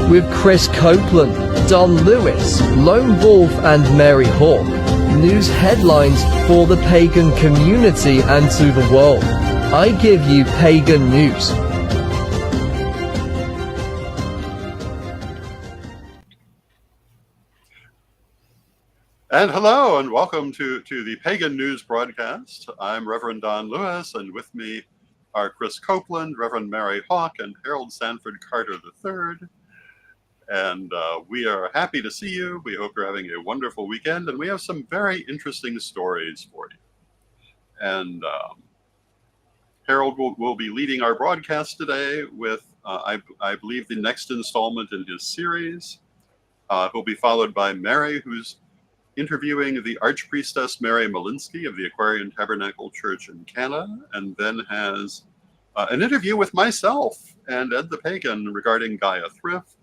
with Krys Copeland, Don Lewis, Lone Wolf and Mary Hawk. News headlines for the pagan community and to the world. I give you pagan news. And hello, and welcome to the Pagan News broadcast. I'm Reverend Don Lewis, and with me are Krys Copeland, Reverend Mary Hawk, and Harold Sanford Carter III. And we are happy to see you. We hope you're having a wonderful weekend, and we have some very interesting stories for you. And Harold will be leading our broadcast today with, I believe, the next installment in his series. He'll be followed by Mary, who's interviewing the Archpriestess Mary Malinsky of the Aquarian Tabernacle Church in Canada, and then has an interview with myself and Ed the Pagan regarding Gaia Thrift.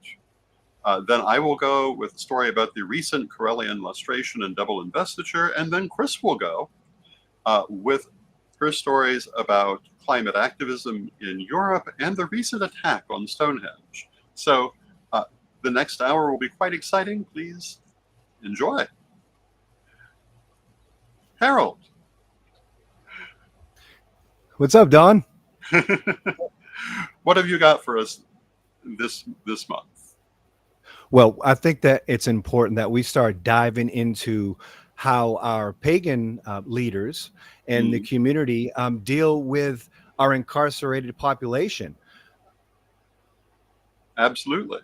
Then I will go with a story about the recent Corellian lustration and double investiture, and then Krys will go with her stories about climate activism in Europe and the recent attack on Stonehenge. So the next hour will be quite exciting. Please enjoy. Harold. What's up, Don? What have you got for us this month? Well, I think that it's important that we start diving into how our pagan leaders and the community deal with our incarcerated population. Absolutely.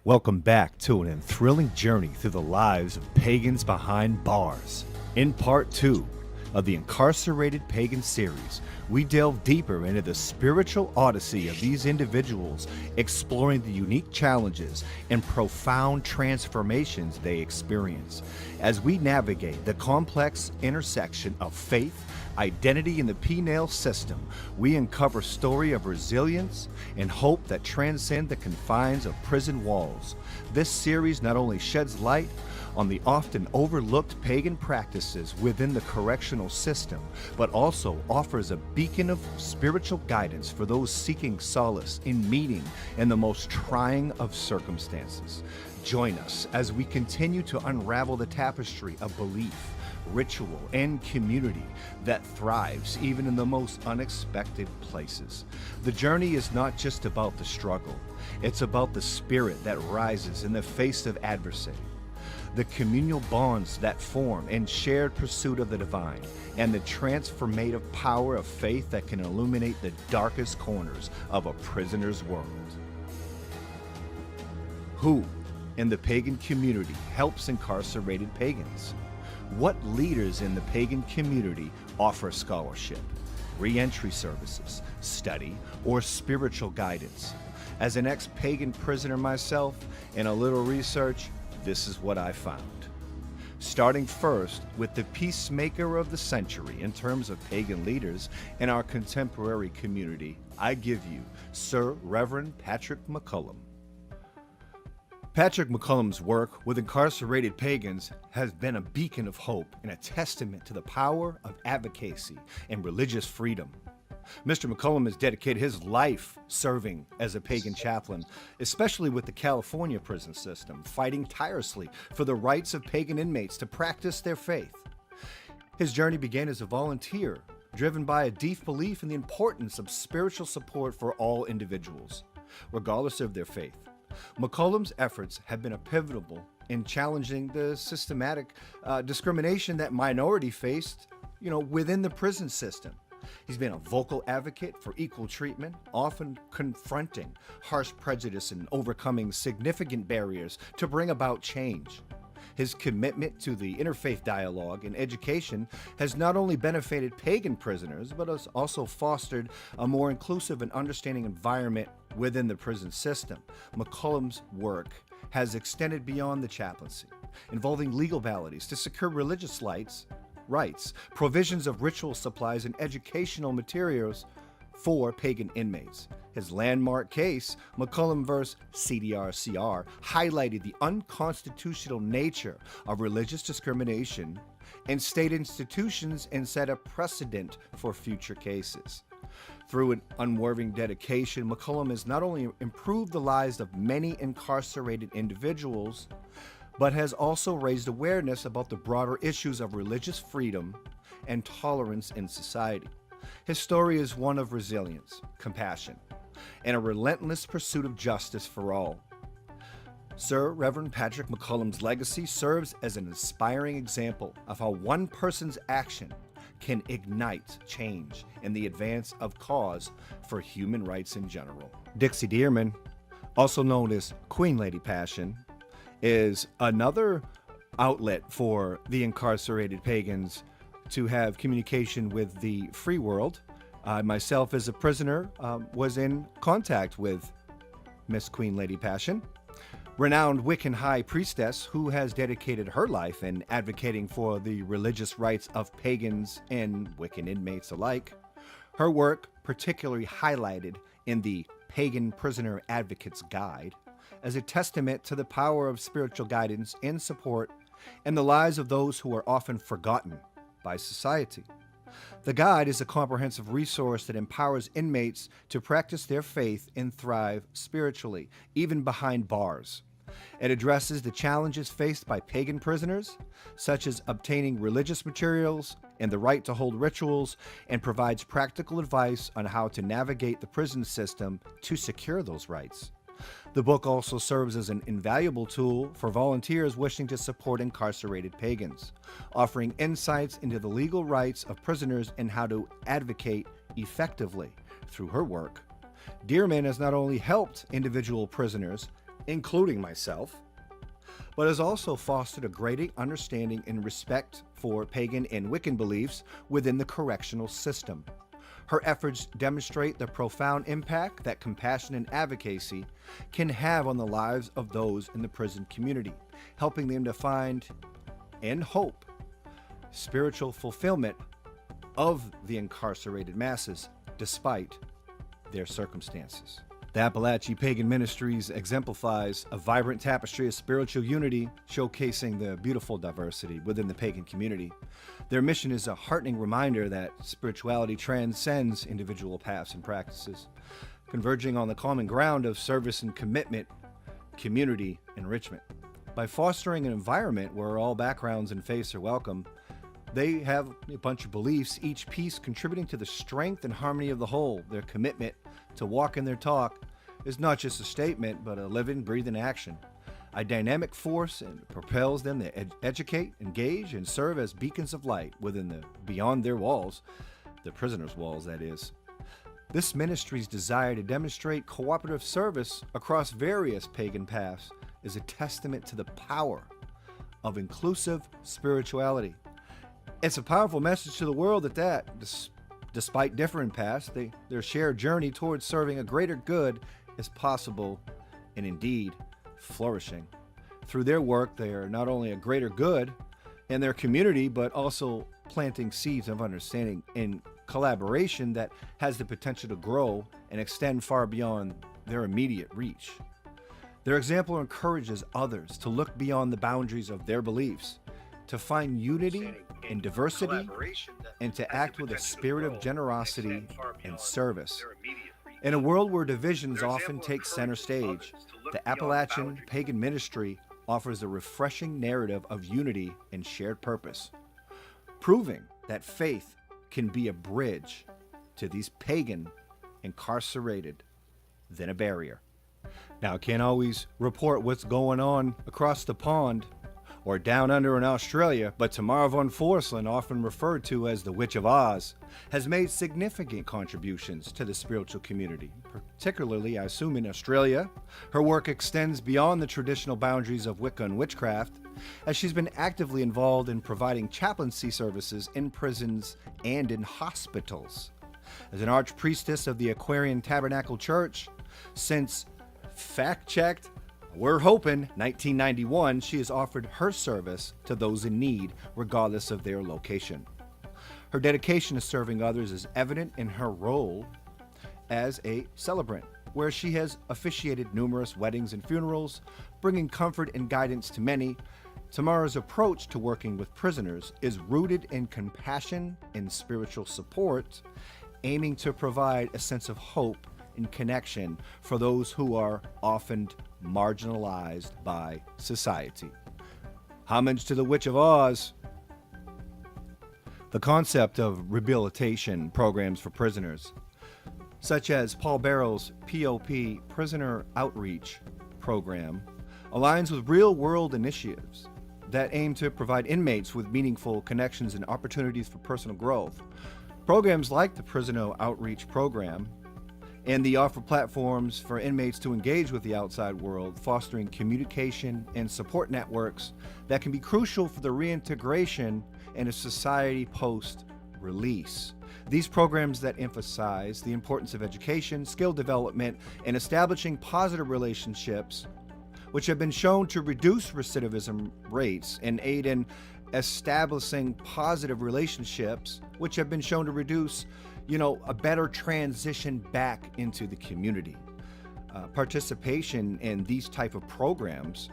Welcome back to an thrilling journey through the lives of pagans behind bars. In part 2 of the Incarcerated Pagan series, we delve deeper into the spiritual odyssey of these individuals, exploring the unique challenges and profound transformations they experience. As we navigate the complex intersection of faith, identity, and the penal system, we uncover a story of resilience and hope that transcend the confines of prison walls. This series not only sheds light on the often overlooked pagan practices within the correctional system, but also offers a beacon of spiritual guidance for those seeking solace in meeting in the most trying of circumstances. Join us as we continue to unravel the tapestry of belief, ritual, and community that thrives even in the most unexpected places. The journey is not just about the struggle, it's about the spirit that rises in the face of adversity, the communal bonds that form in shared pursuit of the divine, and the transformative power of faith that can illuminate the darkest corners of a prisoner's world. Who in the pagan community helps incarcerated pagans? What leaders in the pagan community offer scholarship, re-entry services, study, or spiritual guidance? As an ex-pagan prisoner myself, in a little research, this is what I found. Starting first with the peacemaker of the century in terms of pagan leaders in our contemporary community, I give you Sir Reverend Patrick McCullum. Patrick McCullum's work with incarcerated pagans has been a beacon of hope and a testament to the power of advocacy and religious freedom. Mr. McCullum has dedicated his life serving as a pagan chaplain, especially with the California prison system, fighting tirelessly for the rights of pagan inmates to practice their faith. His journey began as a volunteer, driven by a deep belief in the importance of spiritual support for all individuals, regardless of their faith. McCullum's efforts have been pivotal in challenging the systematic discrimination that minority faced, within the prison system. He's been a vocal advocate for equal treatment, often confronting harsh prejudice and overcoming significant barriers to bring about change. His commitment to the interfaith dialogue and education has not only benefited pagan prisoners, but has also fostered a more inclusive and understanding environment within the prison system. McCullum's work has extended beyond the chaplaincy, involving legalities to secure religious rights, provisions of ritual supplies, and educational materials for pagan inmates. His landmark case, McCullum vs. CDR-CR, highlighted the unconstitutional nature of religious discrimination and state institutions and set a precedent for future cases. Through an unwavering dedication, McCollum has not only improved the lives of many incarcerated individuals, but has also raised awareness about the broader issues of religious freedom and tolerance in society. His story is one of resilience, compassion, and a relentless pursuit of justice for all. Sir Reverend Patrick McCollum's legacy serves as an inspiring example of how one person's action can ignite change in the advance of cause for human rights in general. Dixie Dearman, also known as Queen Lady Passion, is another outlet for the incarcerated pagans to have communication with the free world. Myself, as a prisoner, was in contact with Miss Queen Lady Passion, renowned Wiccan high priestess who has dedicated her life in advocating for the religious rights of pagans and Wiccan inmates alike. Her work particularly highlighted in the Pagan Prisoner Advocate's Guide as a testament to the power of spiritual guidance and support in the lives of those who are often forgotten by society. The guide is a comprehensive resource that empowers inmates to practice their faith and thrive spiritually, even behind bars. It addresses the challenges faced by pagan prisoners, such as obtaining religious materials and the right to hold rituals, and provides practical advice on how to navigate the prison system to secure those rights. The book also serves as an invaluable tool for volunteers wishing to support incarcerated pagans, offering insights into the legal rights of prisoners and how to advocate effectively. Through her work, Dearman has not only helped individual prisoners, including myself, but has also fostered a greater understanding and respect for pagan and Wiccan beliefs within the correctional system. Her efforts demonstrate the profound impact that compassion and advocacy can have on the lives of those in the prison community, helping them to find and hope spiritual fulfillment of the incarcerated masses despite their circumstances. The Appalachian Pagan Ministries exemplifies a vibrant tapestry of spiritual unity, showcasing the beautiful diversity within the pagan community. Their mission is a heartening reminder that spirituality transcends individual paths and practices, converging on the common ground of service and commitment, community enrichment. By fostering an environment where all backgrounds and faiths are welcome, they have a bunch of beliefs, each piece contributing to the strength and harmony of the whole. Their commitment to walk in their talk is not just a statement, but a living, breathing action, a dynamic force, and propels them to educate, engage, and serve as beacons of light beyond their walls, the prisoners' walls, that is. This ministry's desire to demonstrate cooperative service across various pagan paths is a testament to the power of inclusive spirituality. It's a powerful message to the world that despite differing paths, their shared journey towards serving a greater good is possible and indeed flourishing. Through their work, they are not only a greater good in their community, but also planting seeds of understanding and collaboration that has the potential to grow and extend far beyond their immediate reach. Their example encourages others to look beyond the boundaries of their beliefs, to find unity in diversity, and to act with a spirit of generosity and service. In a world where divisions often take center stage, the Appalachian Pagan Ministry offers a refreshing narrative of unity and shared purpose, proving that faith can be a bridge to these pagan incarcerated than a barrier. Now, I can't always report what's going on across the pond or down under in Australia, but Tamara von Forslund, often referred to as the Witch of Oz, has made significant contributions to the spiritual community, particularly, I assume, in Australia. Her work extends beyond the traditional boundaries of Wicca and witchcraft, as she's been actively involved in providing chaplaincy services in prisons and in hospitals. As an archpriestess of the Aquarian Tabernacle Church, since fact-checked, we're hoping 1991, she has offered her service to those in need, regardless of their location. Her dedication to serving others is evident in her role as a celebrant, where she has officiated numerous weddings and funerals, bringing comfort and guidance to many, Tomorrow's approach to working with prisoners is rooted in compassion and spiritual support, aiming to provide a sense of hope and connection for those who are often marginalized by society. Homage to the Witch of Oz. The concept of rehabilitation programs for prisoners, such as Paul Barrow's POP Prisoner Outreach Program, aligns with real-world initiatives that aim to provide inmates with meaningful connections and opportunities for personal growth. Programs like the Prisoner Outreach Program and the offer platforms for inmates to engage with the outside world, fostering communication and support networks that can be crucial for the reintegration in a society post-release. These programs that emphasize the importance of education, skill development, and establishing positive relationships, which have been shown to reduce recidivism rates and aid in establishing positive relationships, which have been shown to reduce, a better transition back into the community. Participation in these type of programs,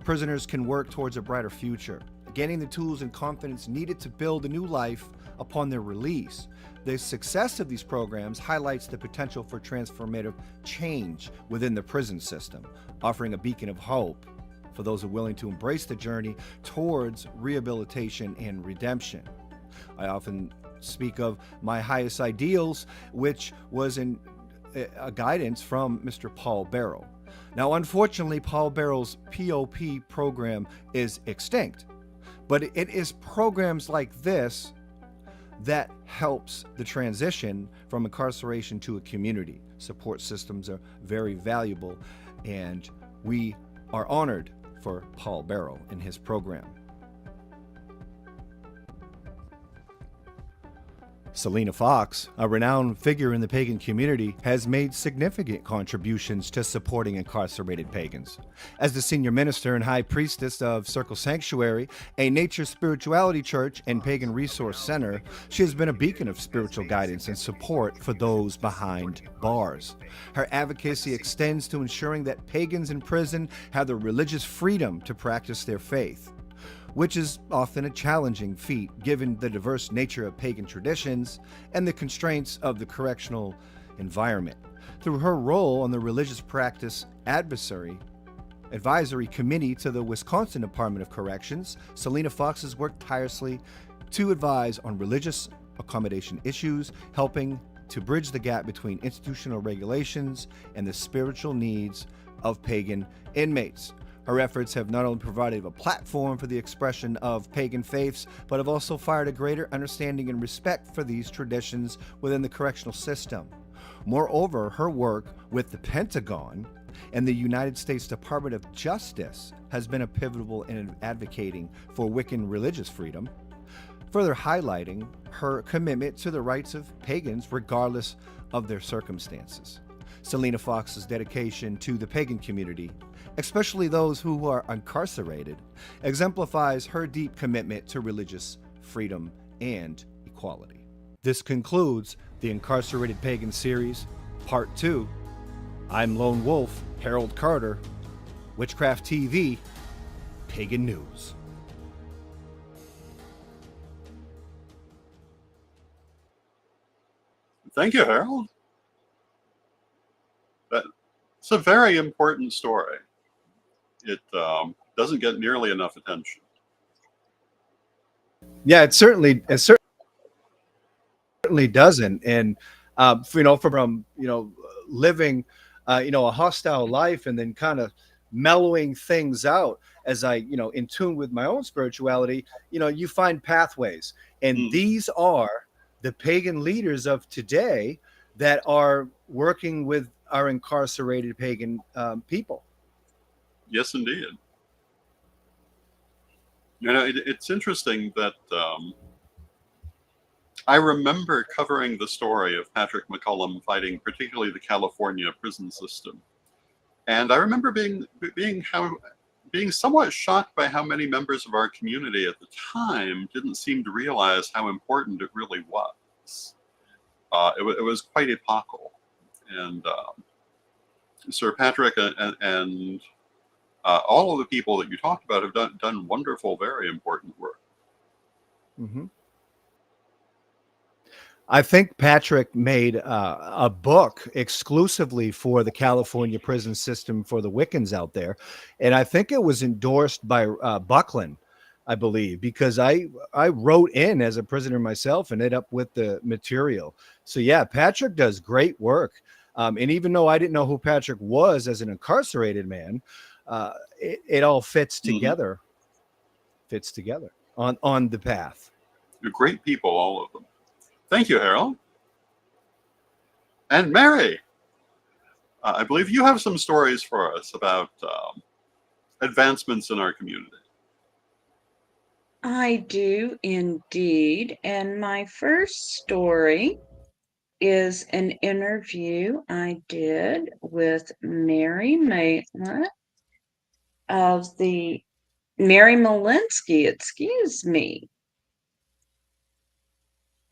prisoners can work towards a brighter future, gaining the tools and confidence needed to build a new life upon their release. The success of these programs highlights the potential for transformative change within the prison system, offering a beacon of hope for those who are willing to embrace the journey towards rehabilitation and redemption. I often speak of my highest ideals, which was in a guidance from Mr. Paul Barrow. Now, unfortunately, Paul Barrow's POP program is extinct, but it is programs like this that helps the transition from incarceration to a community. Support systems are very valuable, and we are honored for Paul Barrow and his program. Selena Fox, a renowned figure in the pagan community, has made significant contributions to supporting incarcerated pagans. As the senior minister and high priestess of Circle Sanctuary, a nature spirituality church and pagan resource center, she has been a beacon of spiritual guidance and support for those behind bars. Her advocacy extends to ensuring that pagans in prison have the religious freedom to practice their faith, which is often a challenging feat given the diverse nature of pagan traditions and the constraints of the correctional environment. Through her role on the Religious Practice Advisory Committee to the Wisconsin Department of Corrections, Selena Fox has worked tirelessly to advise on religious accommodation issues, helping to bridge the gap between institutional regulations and the spiritual needs of pagan inmates. Her efforts have not only provided a platform for the expression of pagan faiths, but have also fostered a greater understanding and respect for these traditions within the correctional system. Moreover, her work with the Pentagon and the United States Department of Justice has been a pivotal in advocating for Wiccan religious freedom, further highlighting her commitment to the rights of pagans regardless of their circumstances. Selena Fox's dedication to the pagan community, especially those who are incarcerated, exemplifies her deep commitment to religious freedom and equality. This concludes the Incarcerated Pagan series, Part 2. I'm Lone Wolf, Harold Carter, Witchcraft TV, Pagan News. Thank you, Harold. It's a very important story. It doesn't get nearly enough attention. Yeah, it certainly doesn't. And from living a hostile life and then kind of mellowing things out as I in tune with my own spirituality, you find pathways, and these are the pagan leaders of today that are working with our incarcerated pagan people. Yes, indeed. It's interesting that I remember covering the story of Patrick McCollum fighting particularly the California prison system. And I remember being somewhat shocked by how many members of our community at the time didn't seem to realize how important it really was. It was quite epochal. And Sir Patrick and all of the people that you talked about have done wonderful, very important work. Mm-hmm. I think Patrick made a book exclusively for the California prison system for the Wiccans out there. And I think it was endorsed by Buckland, I believe, because I wrote in as a prisoner myself and ended up with the material. So, yeah, Patrick does great work. And even though I didn't know who Patrick was as an incarcerated man, it all fits together, on the path. They're great people, all of them. Thank you, Harold. And Mary, I believe you have some stories for us about advancements in our community. I do indeed. And my first story is an interview I did with Mary Maitland of the Mary Malinsky, excuse me.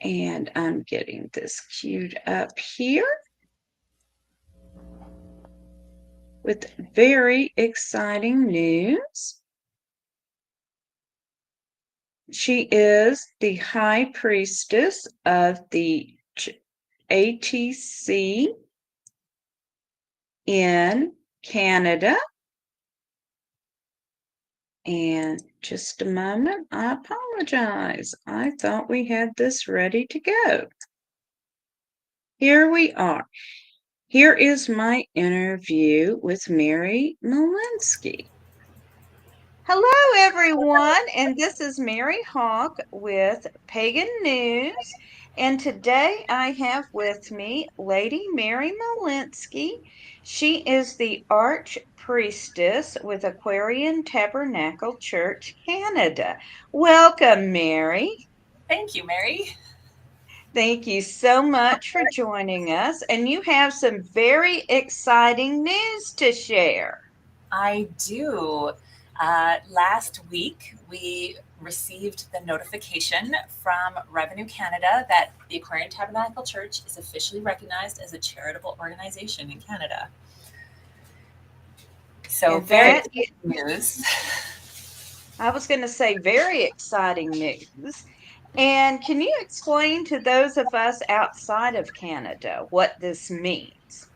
And I'm getting this queued up here with very exciting news. She is the high priestess of the ATC in Canada. And just a moment, I apologize. I thought we had this ready to go. Here we are. Here is my interview with Mary Malinsky. Hello, everyone, and this is Mary Hawk with Pagan News. And today I have with me Lady Mary Malinsky. She is the archpriestess with Aquarian Tabernacle Church, Canada. Welcome, Mary. Thank you, Mary. Thank you so much for joining us. And you have some very exciting news to share. I do. Last week, we received the notification from Revenue Canada that the Aquarian Tabernacle Church is officially recognized as a charitable organization in Canada. So very exciting news. I was going to say very exciting news. And can you explain to those of us outside of Canada what this means?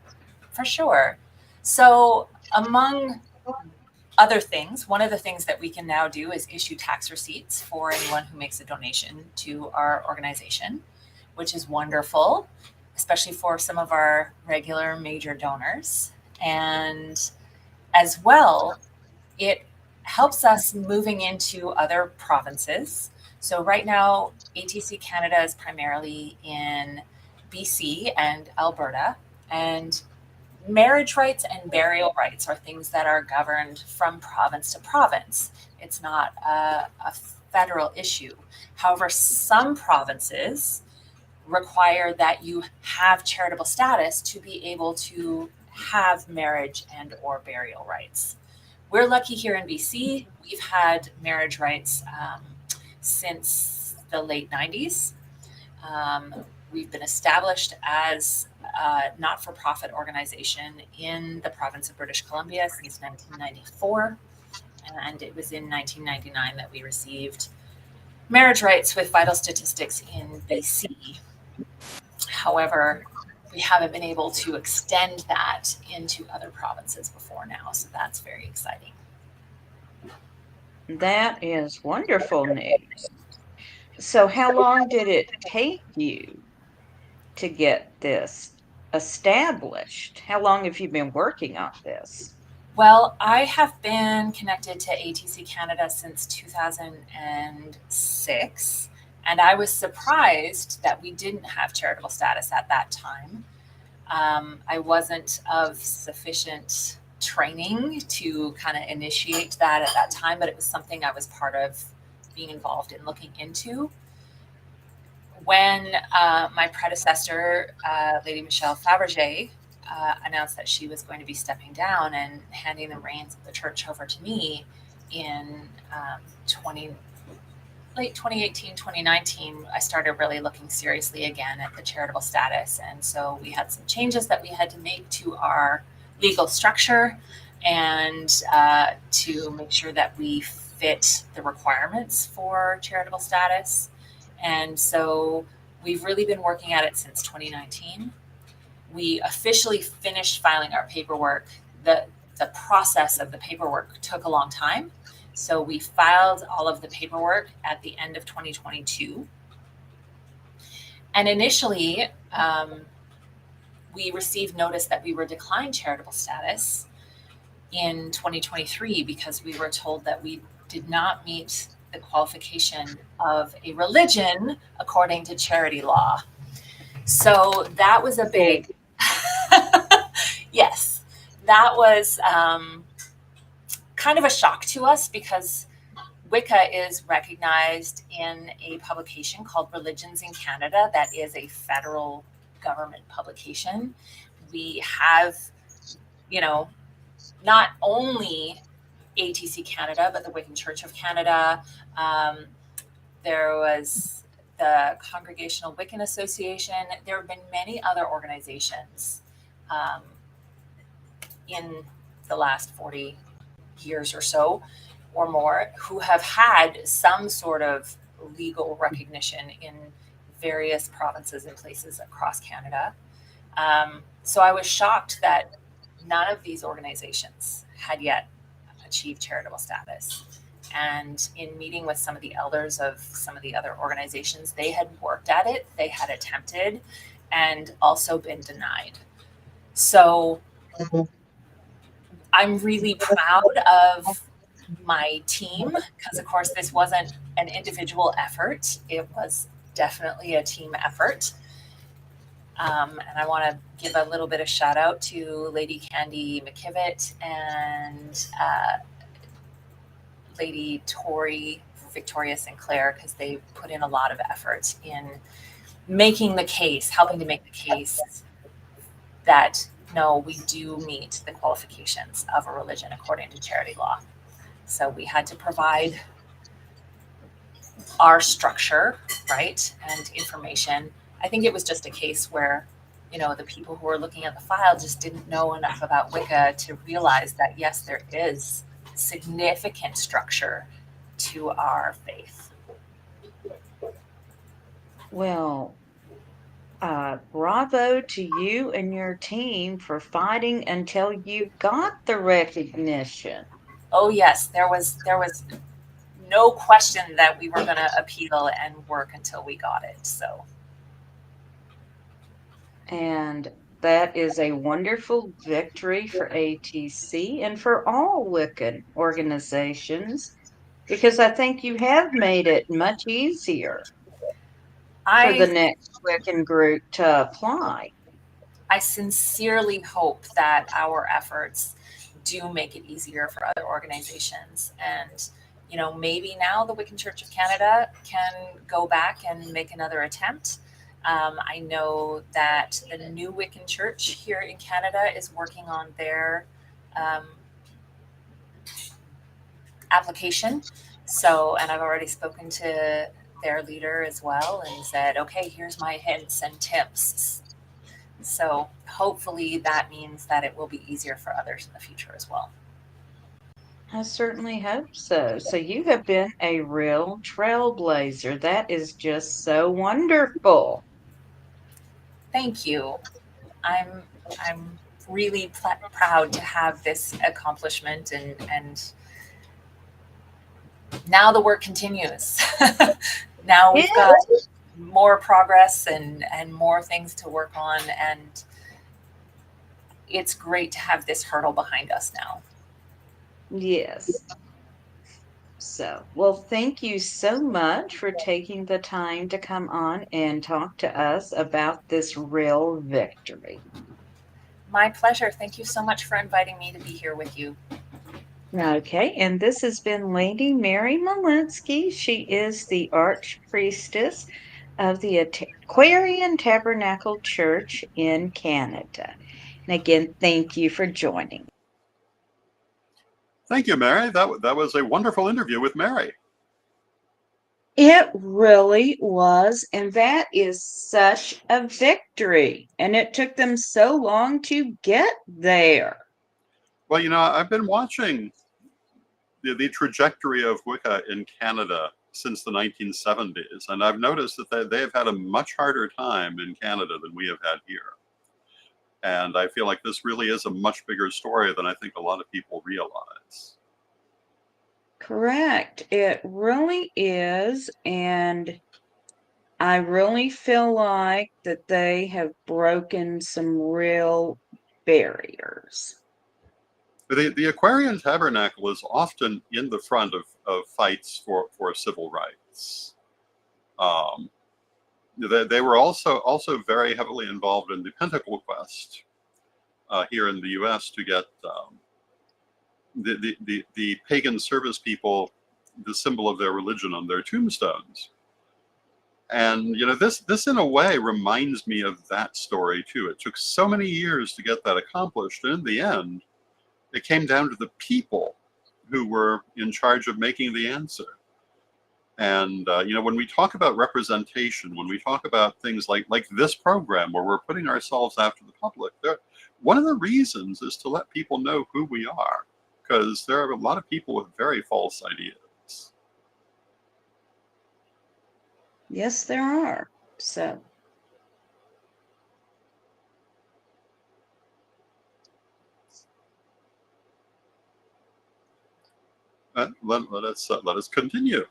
For sure. So among other things, one of the things that we can now do is issue tax receipts for anyone who makes a donation to our organization, which is wonderful, especially for some of our regular major donors. And as well, it helps us moving into other provinces. So right now, ATC Canada is primarily in BC and Alberta, and marriage rights and burial rights are things that are governed from province to province. It's not a federal issue. However, some provinces require that you have charitable status to be able to have marriage and or burial rights. We're lucky here in BC. We've had marriage rights since the late 90s. We've been established as a not-for-profit organization in the province of British Columbia since 1994. And it was in 1999 that we received marriage rights with vital statistics in BC. However, we haven't been able to extend that into other provinces before now. So that's very exciting. That is wonderful news. So how long did it take you to get this established? How long have you been working on this? Well, I have been connected to ATC Canada since 2006, and I was surprised that we didn't have charitable status at that time. I wasn't of sufficient training to kind of initiate that at that time, but it was something I was part of being involved in looking into. When my predecessor, Lady Michelle Fabergé, announced that she was going to be stepping down and handing the reins of the church over to me in late 2018, 2019, I started really looking seriously again at the charitable status. And so we had some changes that we had to make to our legal structure. and to make sure that we fit the requirements for charitable status. And so we've really been working at it since 2019. We officially finished filing our paperwork. The process of the paperwork took a long time. So we filed all of the paperwork at the end of 2022. And initially, we received notice that we were declined charitable status in 2023 because we were told that we did not meet the qualification of a religion according to charity law. So that was a big, yes, that was kind of a shock to us because Wicca is recognized in a publication called Religions in Canada that is a federal government publication. We have, you know, not only ATC Canada, but the Wiccan Church of Canada. There was the Congregational Wiccan Association. There have been many other organizations in the last 40 years or so or more who have had some sort of legal recognition in various provinces and places across Canada. So I was shocked that none of these organizations had yet achieved charitable status. And in meeting with some of the elders of some of the other organizations, they had worked at it, they had attempted, and also been denied. So I'm really proud of my team because, of course, this wasn't an individual effort. It was definitely a team effort. And I want to give a little bit of shout out to Lady Candy McKivitt and Lady Tori Victoria Sinclair, because they put in a lot of effort in making the case, helping to make the case that no, we do meet the qualifications of a religion according to charity law. So we had to provide our structure, right, and information. I think it was just a case where, you know, the people who were looking at the file just didn't know enough about Wicca to realize that, yes, there is significant structure to our faith. Well, bravo to you and your team for fighting until you got the recognition. Oh yes, there was no question that we were going to appeal and work until we got it. So, And that is a wonderful victory for ATC and for all Wiccan organizations, because I think you have made it much easier for the I next Wiccan group to apply. sincerely hope that our efforts do make it easier for other organizations. And, you know, maybe now the Wiccan Church of Canada can go back and make another attempt. I know that the new Wiccan Church here in Canada is working on their application. So, and I've already spoken to their leader as well and said, okay, here's my hints and tips. So hopefully that means that it will be easier for others in the future as well. I certainly hope so. So you have been a real trailblazer. That is just so wonderful. Thank you. I'm really proud to have this accomplishment, and now the work continues. Now we've got more progress and more things to work on, and it's great to have this hurdle behind us now. Yes. So, well, thank you so much for taking the time to come on and talk to us about this real victory. My pleasure. Thank you so much for inviting me to be here with you. Okay, and this has been Lady Mary Malinsky. She is the Archpriestess of the Aquarian Tabernacle Church in Canada. And again, thank you for joining. Thank you, Mary. That was a wonderful interview with Mary. It really was, and that is such a victory. And it took them so long to get there. Well, I've been watching the trajectory of Wicca in Canada since the 1970s, and I've noticed that they've had a much harder time in Canada than we have had here. And I feel like this really is a much bigger story than I think a lot of people realize. Correct. It really is. And I really feel like that they have broken some real barriers. The Aquarian Tabernacle is often in the front of fights for civil rights. Um, they were also very heavily involved in the Pentacle Quest here in the U.S. to get the pagan service people the symbol of their religion on their tombstones. And this in a way reminds me of that story too. It took so many years to get that accomplished, and in the end, it came down to the people who were in charge of making the answer. And when we talk about representation, when we talk about things like this program where we're putting ourselves after the public, one of the reasons is to let people know who we are, because there are a lot of people with very false ideas. Yes, there are. So, Let us continue.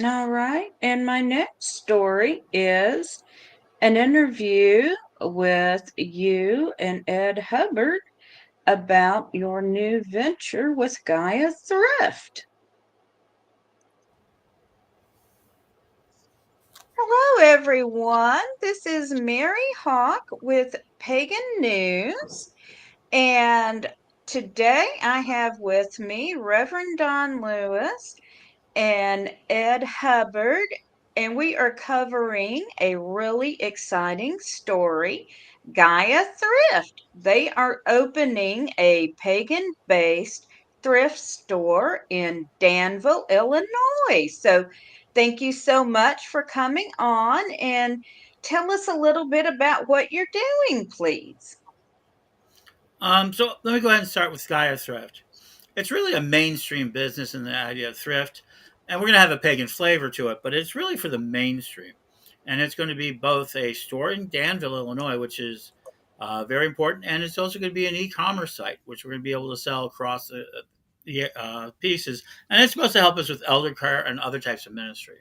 all right. And my next story is an interview with you and Ed Hubbard about your new venture with Gaia Thrift. Hello, everyone. This is Mary Hawk with Pagan News. And today I have with me Reverend Don Lewis and Ed Hubbard, and we are covering a really exciting story, Gaia Thrift. They are opening a pagan-based thrift store in Danville, Illinois. So thank you so much for coming on, and tell us a little bit about what you're doing, please. So let me go ahead and start with Gaia Thrift. It's really a mainstream business in the idea of thrift, and we're going to have a pagan flavor to it, but it's really for the mainstream. And it's going to be both a store in Danville, Illinois, which is very important, and it's also going to be an e-commerce site, which we're going to be able to sell across the pieces. And it's supposed to help us with elder care and other types of ministry.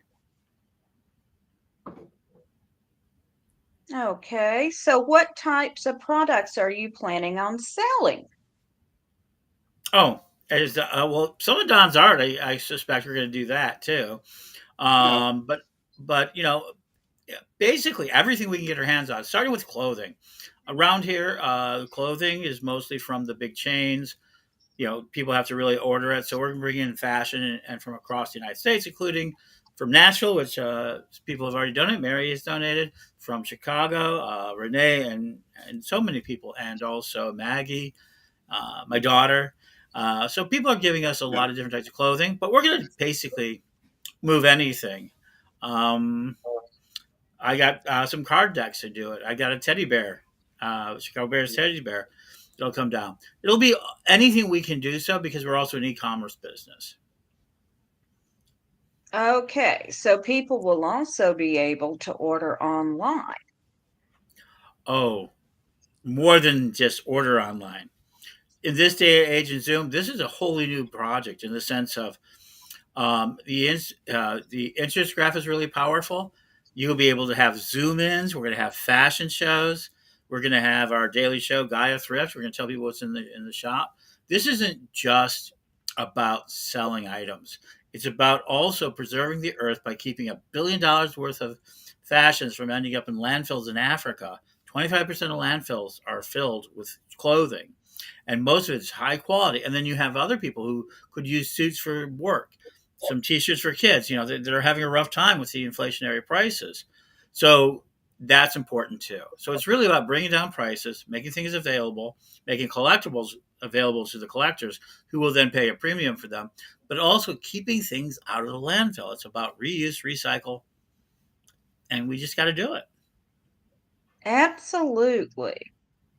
Okay, so what types of products are you planning on selling? Oh, well, some of Don's art, I suspect we're going to do that too. Yeah, But yeah, basically everything we can get our hands on, starting with clothing. Around here, clothing is mostly from the big chains. People have to really order it. So we're bringing in fashion and from across the United States, including from Nashville, which people have already donated. Mary has donated from Chicago, Renee, and so many people, and also Maggie, my daughter. So people are giving us a yeah, lot of different types of clothing, but we're going to basically move anything. Um, I got some card decks to do it. I got a teddy bear, Chicago Bears teddy bear. It'll come down. It'll be anything we can do so because we're also an e-commerce business. Okay, so people will also be able to order online. Oh, more than just order online. In this day and age in Zoom, this is a wholly new project in the sense of the interest graph is really powerful. You'll be able to have zoom ins. We're going to have fashion shows. We're going to have our daily show, Gaia Thrift. We're going to tell people what's in the shop. This isn't just about selling items. It's about also preserving the earth by keeping $1 billion worth of fashions from ending up in landfills in Africa. 25% of landfills are filled with clothing, and most of it's high quality. And then you have other people who could use suits for work, some t-shirts for kids, that are having a rough time with the inflationary prices. So that's important too. So it's really about bringing down prices, making things available, making collectibles available to the collectors who will then pay a premium for them, but also keeping things out of the landfill. It's about reuse, recycle, and we just got to do it. Absolutely.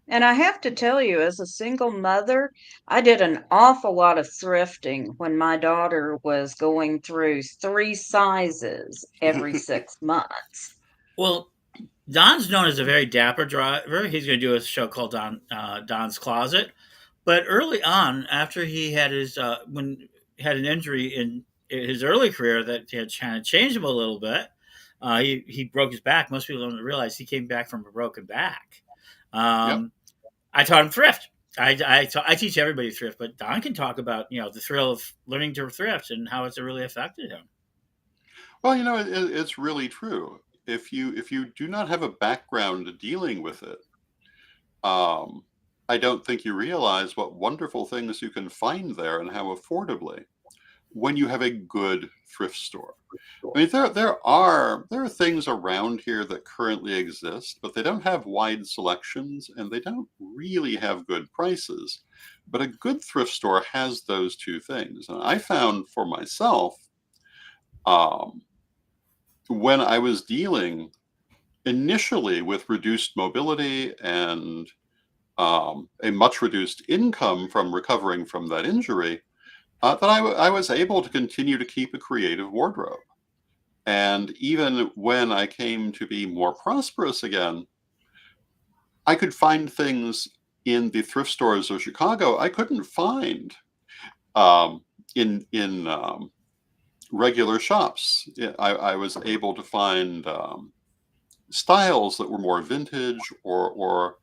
And I have to tell you, as a single mother, I did an awful lot of thrifting when my daughter was going through 3 sizes every 6 months. Well, Don's known as a very dapper driver. He's going to do a show called Don's Closet. But early on, after he had his when he had an injury in his early career that had kind of changed him a little bit, he broke his back. Most people don't realize he came back from a broken back. Yep. I taught him thrift. I teach everybody thrift, but Don can talk about the thrill of learning to thrift and how it's really affected him. Well, it's really true. If you do not have a background dealing with it, um, I don't think you realize what wonderful things you can find there and how affordably when you have a good thrift store. I mean, there are things around here that currently exist, but they don't have wide selections and they don't really have good prices. But a good thrift store has those two things. And I found for myself, um, when I was dealing initially with reduced mobility and a much reduced income from recovering from that injury, that I was able to continue to keep a creative wardrobe. And even when I came to be more prosperous again, I could find things in the thrift stores of Chicago I couldn't find um, in regular shops. I was able to find styles that were more vintage or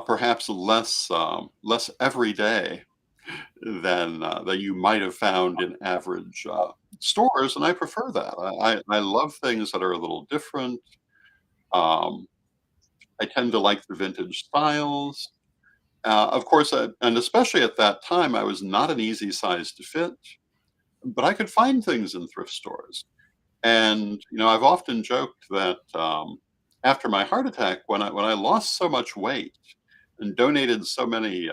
perhaps less everyday than that you might have found in average stores, and I prefer that. I love things that are a little different. Um, I tend to like the vintage styles. Of course, and especially at that time, I was not an easy size to fit, but I could find things in thrift stores. And I've often joked that after my heart attack, when I lost so much weight and donated so many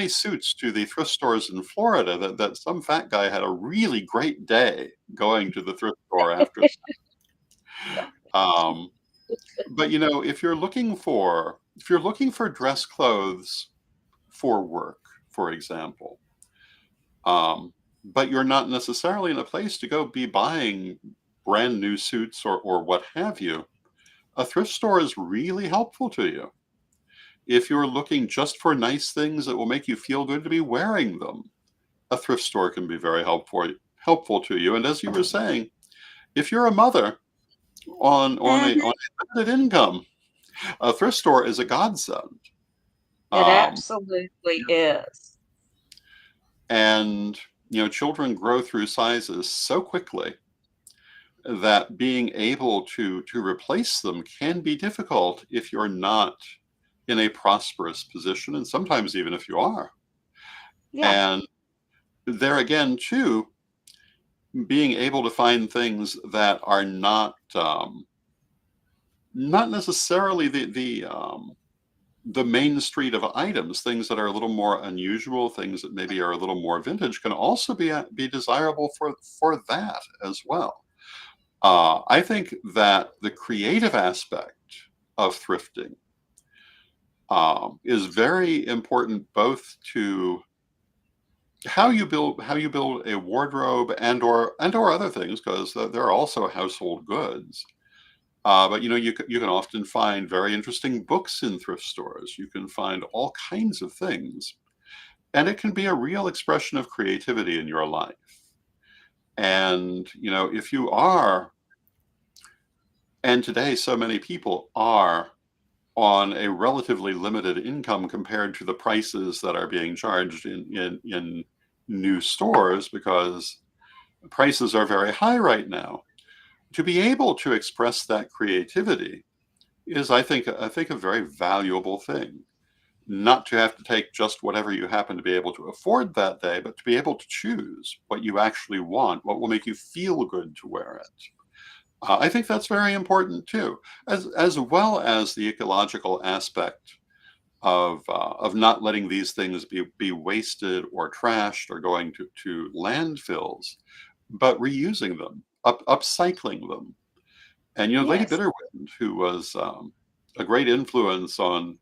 suits to the thrift stores in Florida that some fat guy had a really great day going to the thrift store after. Um, but if you're looking for dress clothes for work, for example, but you're not necessarily in a place to go be buying brand new suits or what have you, a thrift store is really helpful to you. If you're looking just for nice things that will make you feel good to be wearing them, a thrift store can be very helpful to you. And as you were saying, if you're a mother on Mhm. a limited income, a thrift store is a godsend. It Um, absolutely is. and children grow through sizes so quickly that being able to replace them can be difficult if you're not in a prosperous position, and sometimes even if you are. Yeah. And there again, too, being able to find things that are not necessarily the main street of items, things that are a little more unusual, things that maybe are a little more vintage, can also be desirable for that as well. I think that the creative aspect of thrifting is very important, both to how you build a wardrobe and or other things, because there are also household goods. But you can often find very interesting books in thrift stores. You can find all kinds of things, and it can be a real expression of creativity in your life. And if you are, and today so many people are on a relatively limited income compared to the prices that are being charged in new stores, because prices are very high right now. To be able to express that creativity is, I think, a very valuable thing. Not to have to take just whatever you happen to be able to afford that day, but to be able to choose what you actually want, what will make you feel good to wear it. I think that's very important too, as well as the ecological aspect of not letting these things be wasted or trashed or going to landfills, but reusing them, upcycling them. And Lady Yes. Bitterwind, who was a great influence on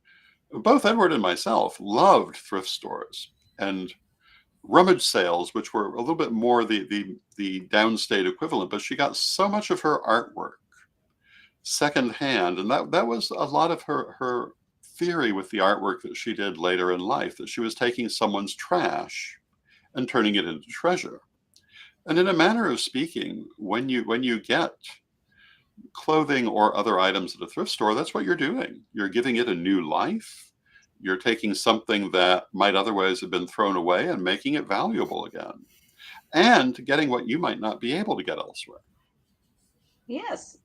Both Edward and myself loved thrift stores and rummage sales, which were a little bit more the downstate equivalent, but she got so much of her artwork secondhand, and that was a lot of her theory with the artwork that she did later in life, that she was taking someone's trash and turning it into treasure. And in a manner of speaking, when you get clothing or other items at a thrift store, that's what you're doing. You're giving it a new life. You're taking something that might otherwise have been thrown away and making it valuable again, and getting what you might not be able to get elsewhere. Yes.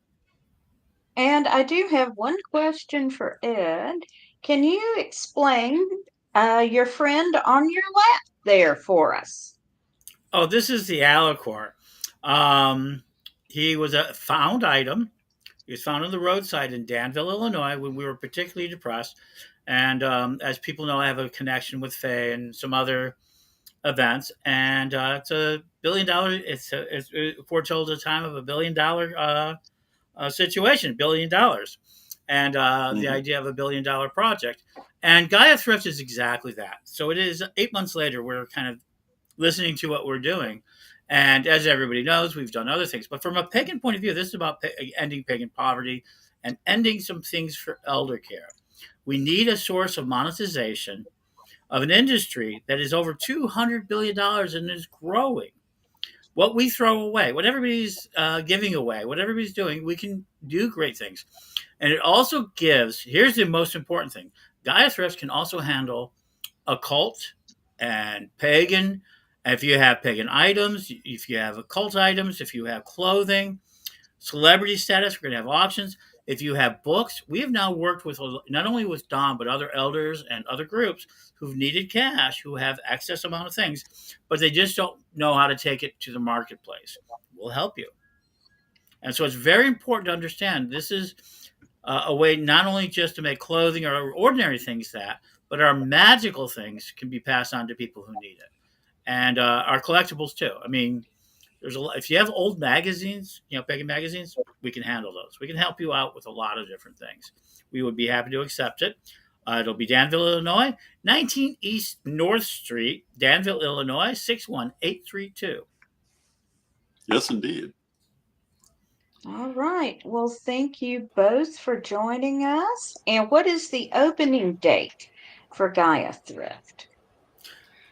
And I do have one question for Ed. Can you explain your friend on your left there for us? Oh, this is the Alicorn. He was a found item. He was found on the roadside in Danville, Illinois, when we were particularly depressed. And as people know, I have a connection with Faye and some other events. And it's $1 billion. It foretells a time of $1 billion situation, $1 billion. And the idea of $1 billion project. And Gaia Thrift is exactly that. So it is 8 months later, we're kind of listening to what we're doing. And as everybody knows, we've done other things. But from a pagan point of view, this is about ending pagan poverty and ending some things for elder care. We need a source of monetization of an industry that is over $200 billion and is growing. What we throw away, what everybody's giving away, what everybody's doing, we can do great things. And it also gives, here's the most important thing, Gaia Thrift can also handle occult and pagan. If you have pagan items, if you have occult items, if you have clothing, celebrity status, we're going to have auctions. If you have books, we have now worked with not only with Don, but other elders and other groups who've needed cash, who have excess amount of things, but they just don't know how to take it to the marketplace. We'll help you. And so it's very important to understand this is a way not only just to make clothing or ordinary things but our magical things can be passed on to people who need it. And our collectibles too. I mean, there's a lot, if you have old magazines, pagan magazines, we can handle those. We can help you out with a lot of different things. We would be happy to accept it. It'll be Danville, Illinois, 19 East North Street, Danville, Illinois, 61832. Yes, indeed. All right. Well, thank you both for joining us. And what is the opening date for Gaia Thrift?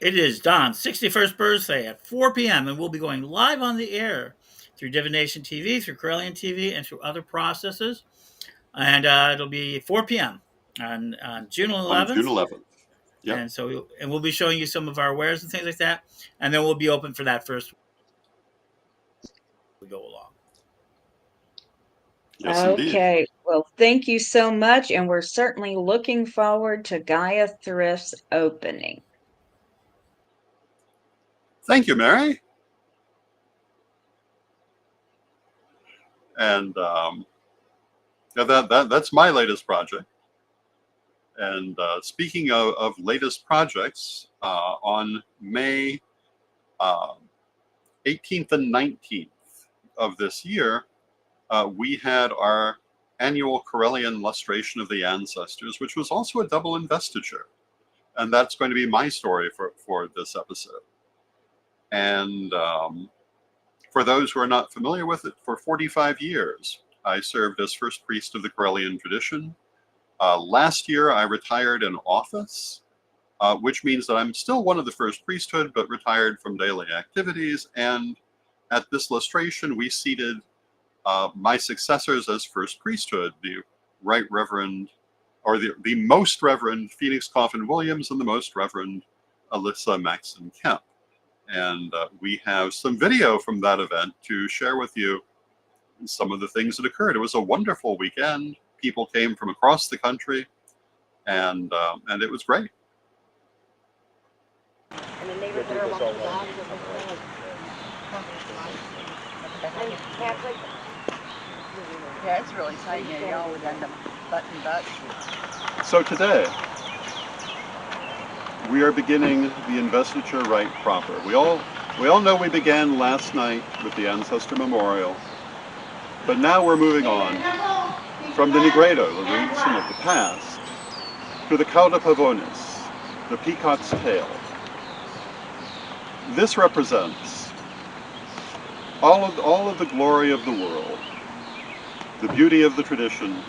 It is Don's 61st birthday at 4 p.m. and we'll be going live on the air through Divination TV, through Corellian TV, and through other processes. And it'll be 4 p.m. on June 11th. On June 11th. Yep. And so we'll be showing you some of our wares and things like that. And then we'll be open for that first we go along. Yes, Okay. indeed. Well, thank you so much. And we're certainly looking forward to Gaia Thrift's opening. Thank you, Mary. And that's my latest project. And speaking of latest projects, on May 18th and 19th of this year, we had our annual Corellian lustration of the ancestors, which was also a double investiture. And that's going to be my story for this episode. And for those who are not familiar with it, for 45 years, I served as first priest of the Corellian tradition. Last year, I retired in office, which means that I'm still one of the first priesthood, but retired from daily activities. And at this lustration, we seated my successors as first priesthood, the Right Reverend, or the Most Reverend Phoenix Coffin Williams and the Most Reverend Alyssa Maxon Kemp. And we have some video from that event to share with you some of the things that occurred. It was a wonderful weekend. People came from across the country, and it was great. And the neighbors are along the back. Yeah, it's really tight. You all would end up button butts. So today, we are beginning the investiture rite proper. We all know we began last night with the ancestor memorial, but now we're moving on from the Negredo, the roots and of the past, to the cauda pavonis, the peacock's tail. This represents all of the glory of the world, the beauty of the tradition,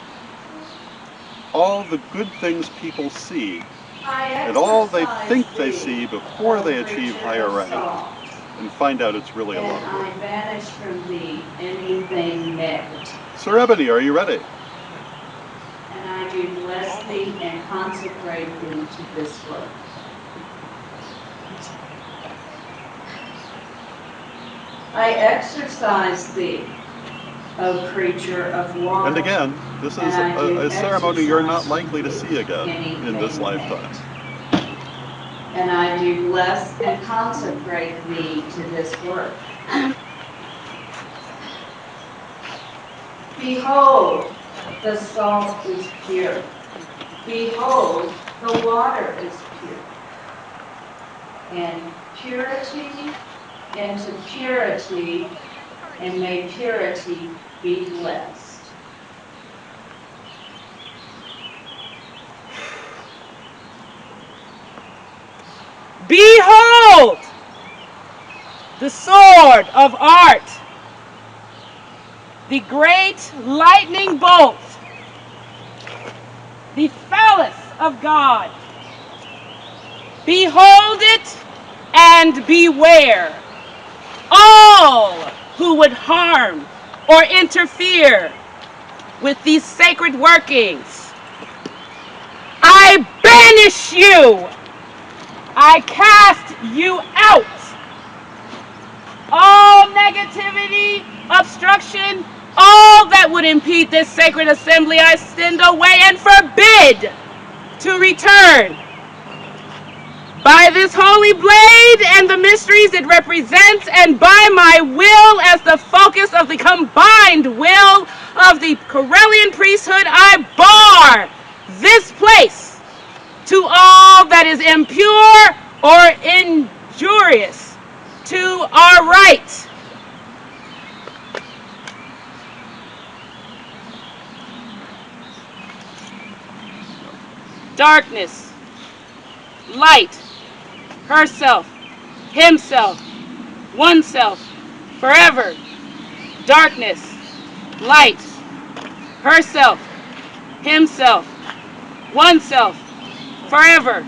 all the good things people see, and all they think they see before they achieve higher rank, and find out it's really a lot of work. I banish from thee anything negative. Sir Ebony, are you ready? And I do bless thee and consecrate thee to this work. I exercise thee, O creature of water. And again, this is a ceremony you're not likely to see again in this lifetime. And I do bless and consecrate thee to this work. Behold, the salt is pure. Behold, the water is pure. And purity into purity, and may purity be blessed. Behold, the sword of art, the great lightning bolt, the phallus of God. Behold it and beware. All who would harm or interfere with these sacred workings, I banish you. I cast you out. All negativity, obstruction, all that would impede this sacred assembly, I send away and forbid to return. By this holy blade and the mysteries it represents, and by my will as the focus of the combined will of the Corellian priesthood, I bar this place to all that is impure or injurious to our right. Darkness, light, herself, himself, oneself, forever. Darkness, light, herself, himself, oneself, forever.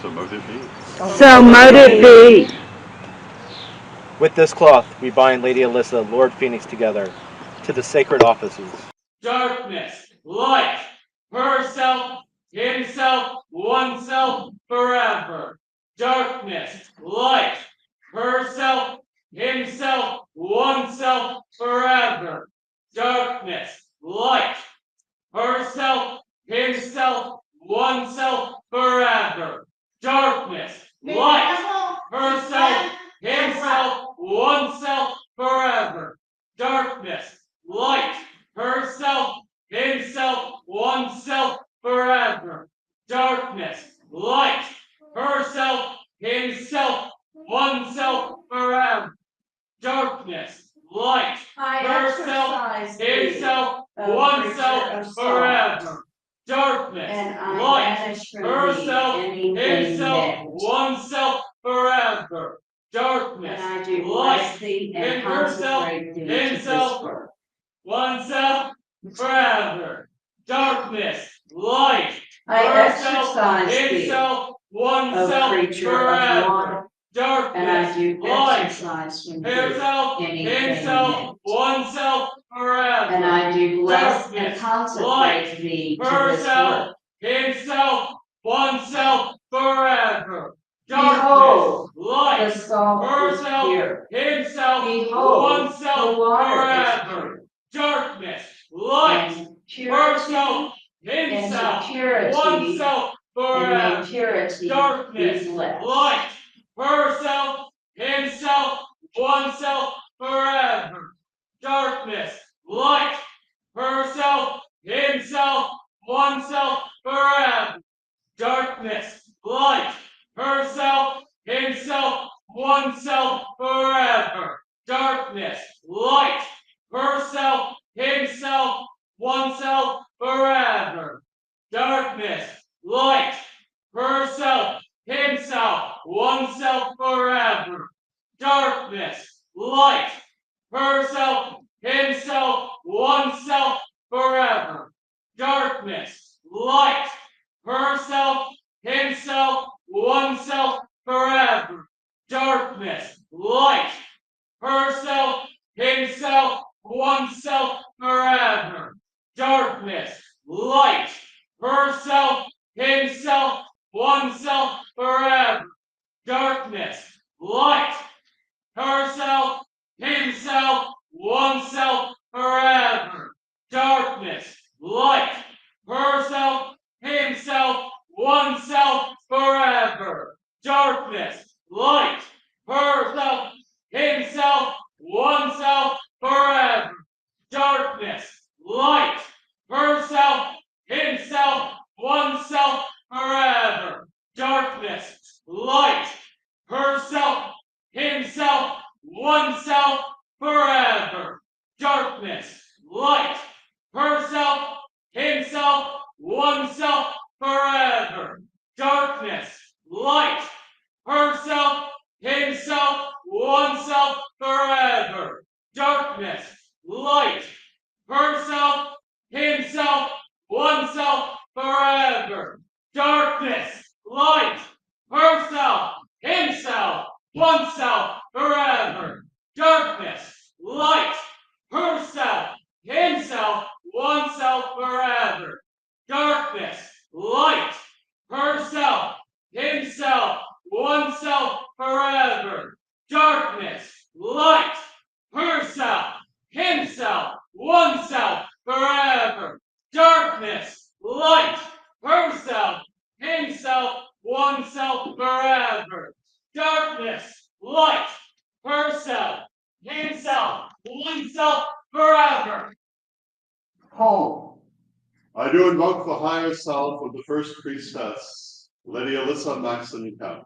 So mote it be. So mote it be. With this cloth, we bind Lady Alyssa, Lord Phoenix together to the sacred offices. Darkness, light, herself, himself, oneself, forever. Darkness, light, herself, himself, oneself, forever. Darkness, light, herself, himself, oneself, forever. Darkness, light, herself, himself, oneself, forever. Darkness, light, herself, himself, oneself, forever. Darkness, light, herself, himself, oneself, forever. Darkness, light, herself, himself, oneself, forever. Darkness, light, herself, himself, oneself, forever. Darkness, light, in herself, himself, oneself, forever. Darkness, light, herself, himself, oneself, forever. Darkness, light, herself, himself, oneself, forever. And I do bless and Darkness, consecrate light, thee to this herself, work. himself, oneself, forever. Behold, Darkness, light, the salt is herself, pure. himself, Behold, oneself, the water is forever. Darkness, light, And purity herself, himself, into purity, oneself, and may forever. purity Darkness, be blessed. light, herself, himself, oneself, forever. Darkness, light, herself, himself, oneself forever. Darkness, light, herself, himself, oneself forever. Darkness, light, herself, himself, oneself forever. Darkness, light, herself, himself, oneself forever. Darkness, light, herself, himself, oneself forever. Darkness, light, herself, himself, oneself forever. Darkness, light, herself, himself, oneself forever. Darkness, light, herself, himself, oneself forever. Darkness, light, herself, himself, oneself forever. Darkness, light, herself, himself, oneself forever. Darkness, light, herself, himself, oneself forever. Darkness, light, herself, himself, oneself forever. Darkness, light, herself, himself, oneself forever. Darkness, light, herself, himself, oneself forever. Darkness, light, herself, himself, oneself forever. Darkness, light, herself, himself, oneself forever. Darkness, light, herself, himself, oneself forever. Darkness, light, herself, himself, oneself forever. Darkness, light, herself, himself, oneself forever. Darkness, light, herself, himself, oneself forever. Darkness, light, herself, himself, oneself forever. Darkness, light, herself, himself, oneself forever. Home. I do invoke the higher self of the first priestess, Lady Alyssa Maxon Count.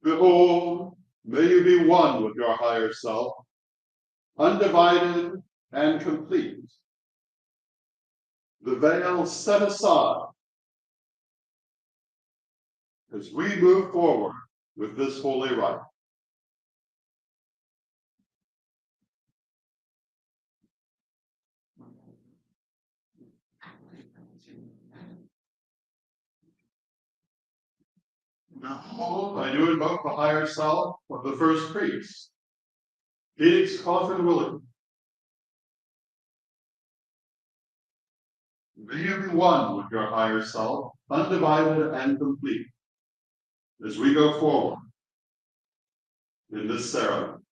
Behold, may you be one with your higher self, undivided and complete. The veil set aside as we move forward with this holy rite. Behold, I do invoke the higher self of the first priest, Felix Coffin William. May you be one with your higher self, undivided and complete, as we go forward in this ceremony.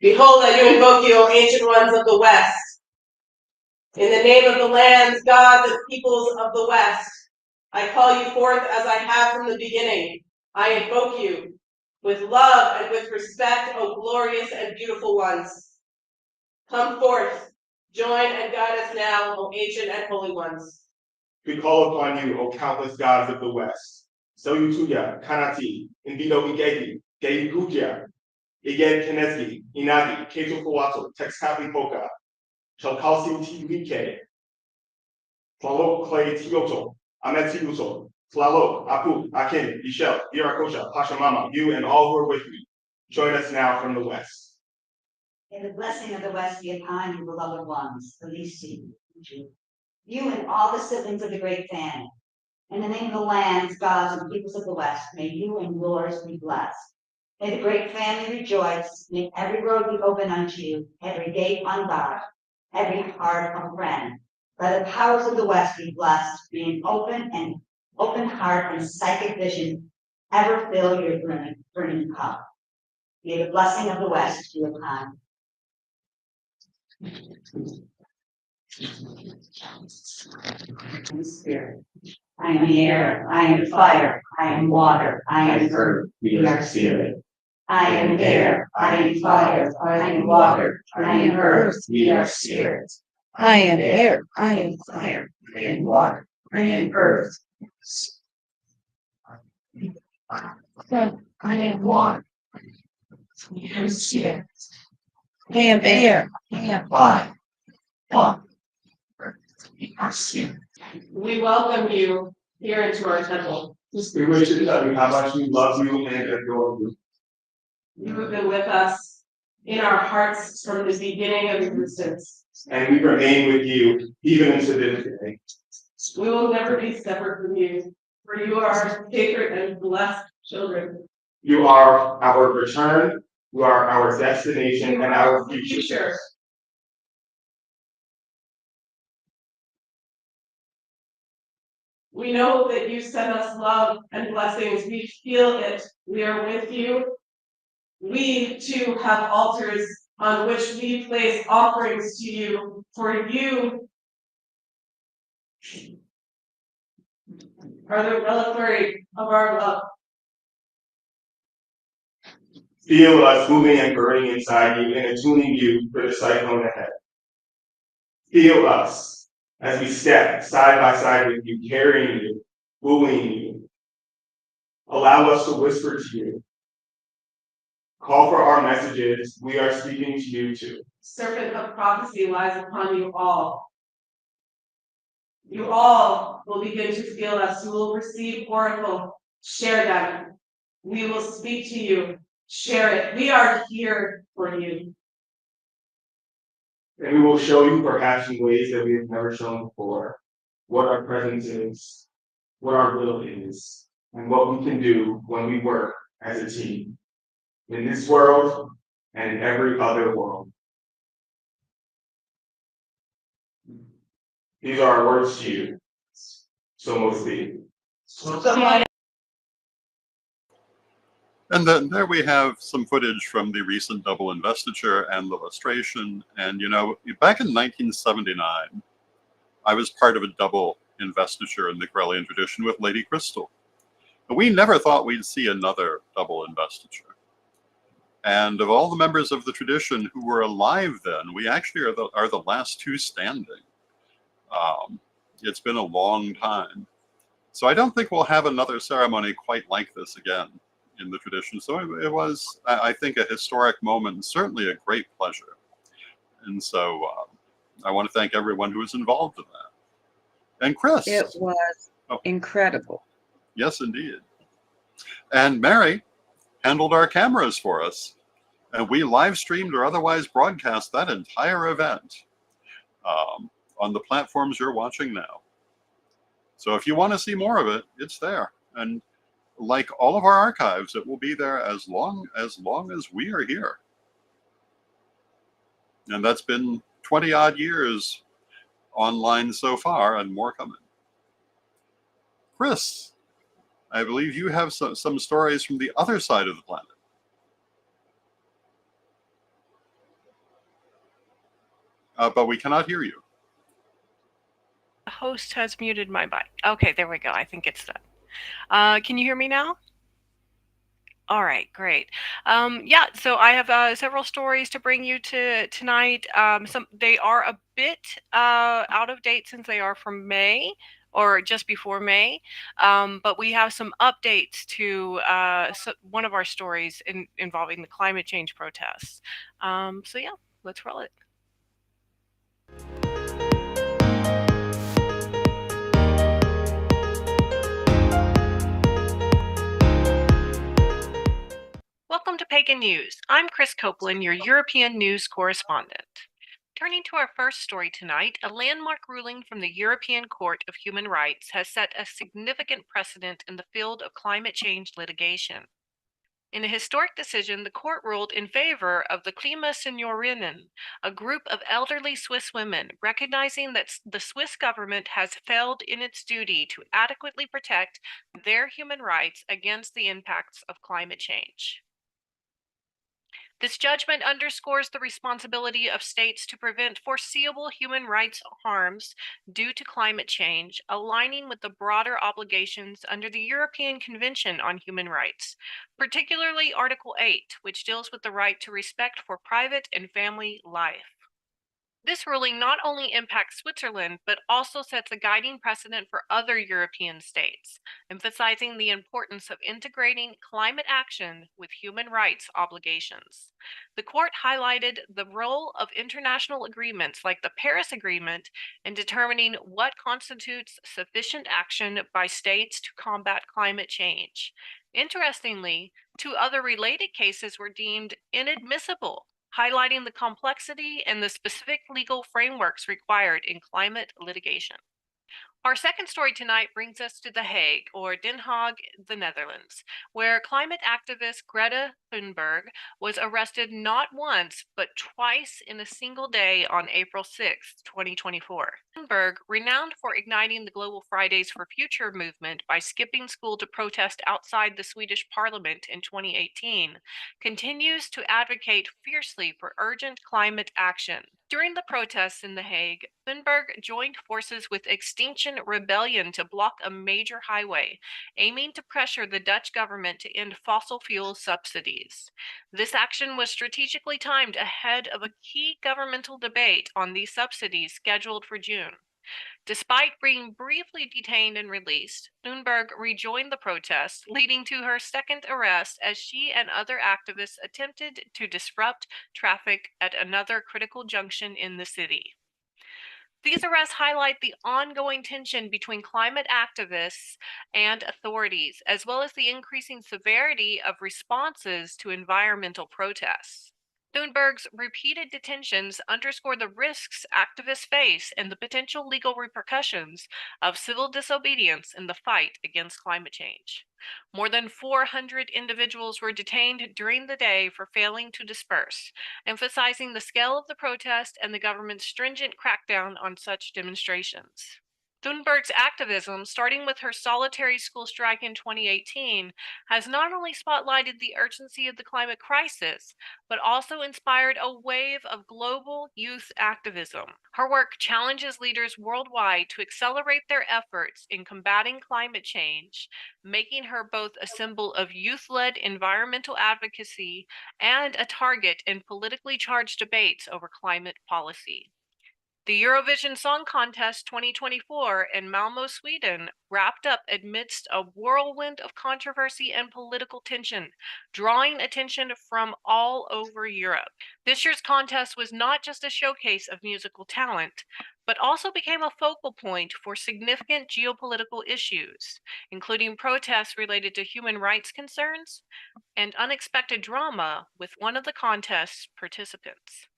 Behold, I do invoke you, O ancient ones of the West. In the name of the lands, gods, and peoples of the West, I call you forth as I have from the beginning. I invoke you with love and with respect, O glorious and beautiful ones. Come forth, join and guide us now, O ancient and holy ones. We call upon you, O countless gods of the West. Soyutuya, Kanati, Invido Igegi, Gei Guja, Iged Kenesi, Inagi, Keto Kuato, Texcapi Poka, Chalkalsi Tiwike, Tlalo Clay Tioto, Ameti Uso, Tlalo, Apu, Akin, Michelle, Irakosha, Pachamama, you and all who are with me. Join us now from the West. May the blessing of the West be upon you, beloved ones, the least you and all the siblings of the great family. In the name of the lands, gods, and peoples of the West, may you and yours be blessed. May the great family rejoice. May every road be open unto you, every gate unbarred, every heart a friend. Let the powers of the West be blessed. May an open heart and psychic vision ever fill your burning cup. May the blessing of the West be upon you. Spirit. I am air, I am fire, I am water, I am earth, we are spirit. I am air, I am fire, I am water, I am earth, we are spirit. I am air, I am fire, I am water, I am earth. I am water, we are spirit. I am air, I am fire, water, we are spirit. We welcome you here into our temple. We wish to tell you how much we love you and adore you. You have been with us in our hearts from the beginning of existence. And we remain with you even into this day. We will never be separate from you, for you are our sacred and blessed children. You are our return, you are our destination, and our future. We know that you send us love and blessings. We feel it. We are with you. We too have altars on which we place offerings to you, for you are the reliquary of our love. Feel us moving and burning inside you and attuning you for the cyclone ahead. Feel us as we step side by side with you, carrying you, wooing you. Allow us to whisper to you. Call for our messages. We are speaking to you too. Serpent of prophecy lies upon you all. You all will begin to feel us. You will receive oracle. Share them. We will speak to you. Share it. We are here for you. And we will show you perhaps in ways that we have never shown before what our presence is, what our will is, and what we can do when we work as a team in this world and in every other world. These are our words to you. So most be. And then there we have some footage from the recent double investiture and the lustration. And, you know, back in 1979, I was part of a double investiture in the Corellian tradition with Lady Crystal. But we never thought we'd see another double investiture. And of all the members of the tradition who were alive then, we actually are the last two standing. It's been a long time. So I don't think we'll have another ceremony quite like this again in the tradition. So it was, I think, a historic moment, and certainly a great pleasure. And so I want to thank everyone who was involved in that. And Krys. It was incredible. Yes, indeed. And Mary handled our cameras for us. And we live streamed or otherwise broadcast that entire event on the platforms you're watching now. So if you want to see more of it, it's there. And like all of our archives, it will be there as long as we are here. And that's been 20 odd years online so far, and more coming. Krys, I believe you have some stories from the other side of the planet. But we cannot hear you. The host has muted my mic. Okay, there we go. I think it's done. Can you hear me now? All right, great. Yeah, so I have several stories to bring you to tonight. They are a bit out of date since they are from May or just before May, but we have some updates to one of our stories involving the climate change protests. So yeah, let's roll it. Welcome to Pagan News. I'm Krys Copeland, your European news correspondent. Turning to our first story tonight, a landmark ruling from the European Court of Human Rights has set a significant precedent in the field of climate change litigation. In a historic decision, the court ruled in favor of the Klimaseniorinnen, a group of elderly Swiss women, recognizing that the Swiss government has failed in its duty to adequately protect their human rights against the impacts of climate change. This judgment underscores the responsibility of states to prevent foreseeable human rights harms due to climate change, aligning with the broader obligations under the European Convention on Human Rights, particularly Article 8, which deals with the right to respect for private and family life. This ruling not only impacts Switzerland, but also sets a guiding precedent for other European states, emphasizing the importance of integrating climate action with human rights obligations. The court highlighted the role of international agreements like the Paris Agreement in determining what constitutes sufficient action by states to combat climate change. Interestingly, 2 other related cases were deemed inadmissible, highlighting the complexity and the specific legal frameworks required in climate litigation. Our second story tonight brings us to The Hague, or Den Haag, the Netherlands, where climate activist Greta Thunberg was arrested not once, but twice in a single day on April 6, 2024. Thunberg, renowned for igniting the Global Fridays for Future movement by skipping school to protest outside the Swedish parliament in 2018, continues to advocate fiercely for urgent climate action. During the protests in The Hague, Thunberg joined forces with Extinction Rebellion to block a major highway, aiming to pressure the Dutch government to end fossil fuel subsidies. This action was strategically timed ahead of a key governmental debate on these subsidies scheduled for June. Despite being briefly detained and released, Thunberg rejoined the protests, leading to her second arrest as she and other activists attempted to disrupt traffic at another critical junction in the city. These arrests highlight the ongoing tension between climate activists and authorities, as well as the increasing severity of responses to environmental protests. Thunberg's repeated detentions underscore the risks activists face and the potential legal repercussions of civil disobedience in the fight against climate change. More than 400 individuals were detained during the day for failing to disperse, emphasizing the scale of the protest and the government's stringent crackdown on such demonstrations. Thunberg's activism, starting with her solitary school strike in 2018, has not only spotlighted the urgency of the climate crisis, but also inspired a wave of global youth activism. Her work challenges leaders worldwide to accelerate their efforts in combating climate change, making her both a symbol of youth-led environmental advocacy and a target in politically charged debates over climate policy. The Eurovision Song Contest 2024 in Malmö, Sweden, wrapped up amidst a whirlwind of controversy and political tension, drawing attention from all over Europe. This year's contest was not just a showcase of musical talent, but also became a focal point for significant geopolitical issues, including protests related to human rights concerns and unexpected drama with one of the contest's participants.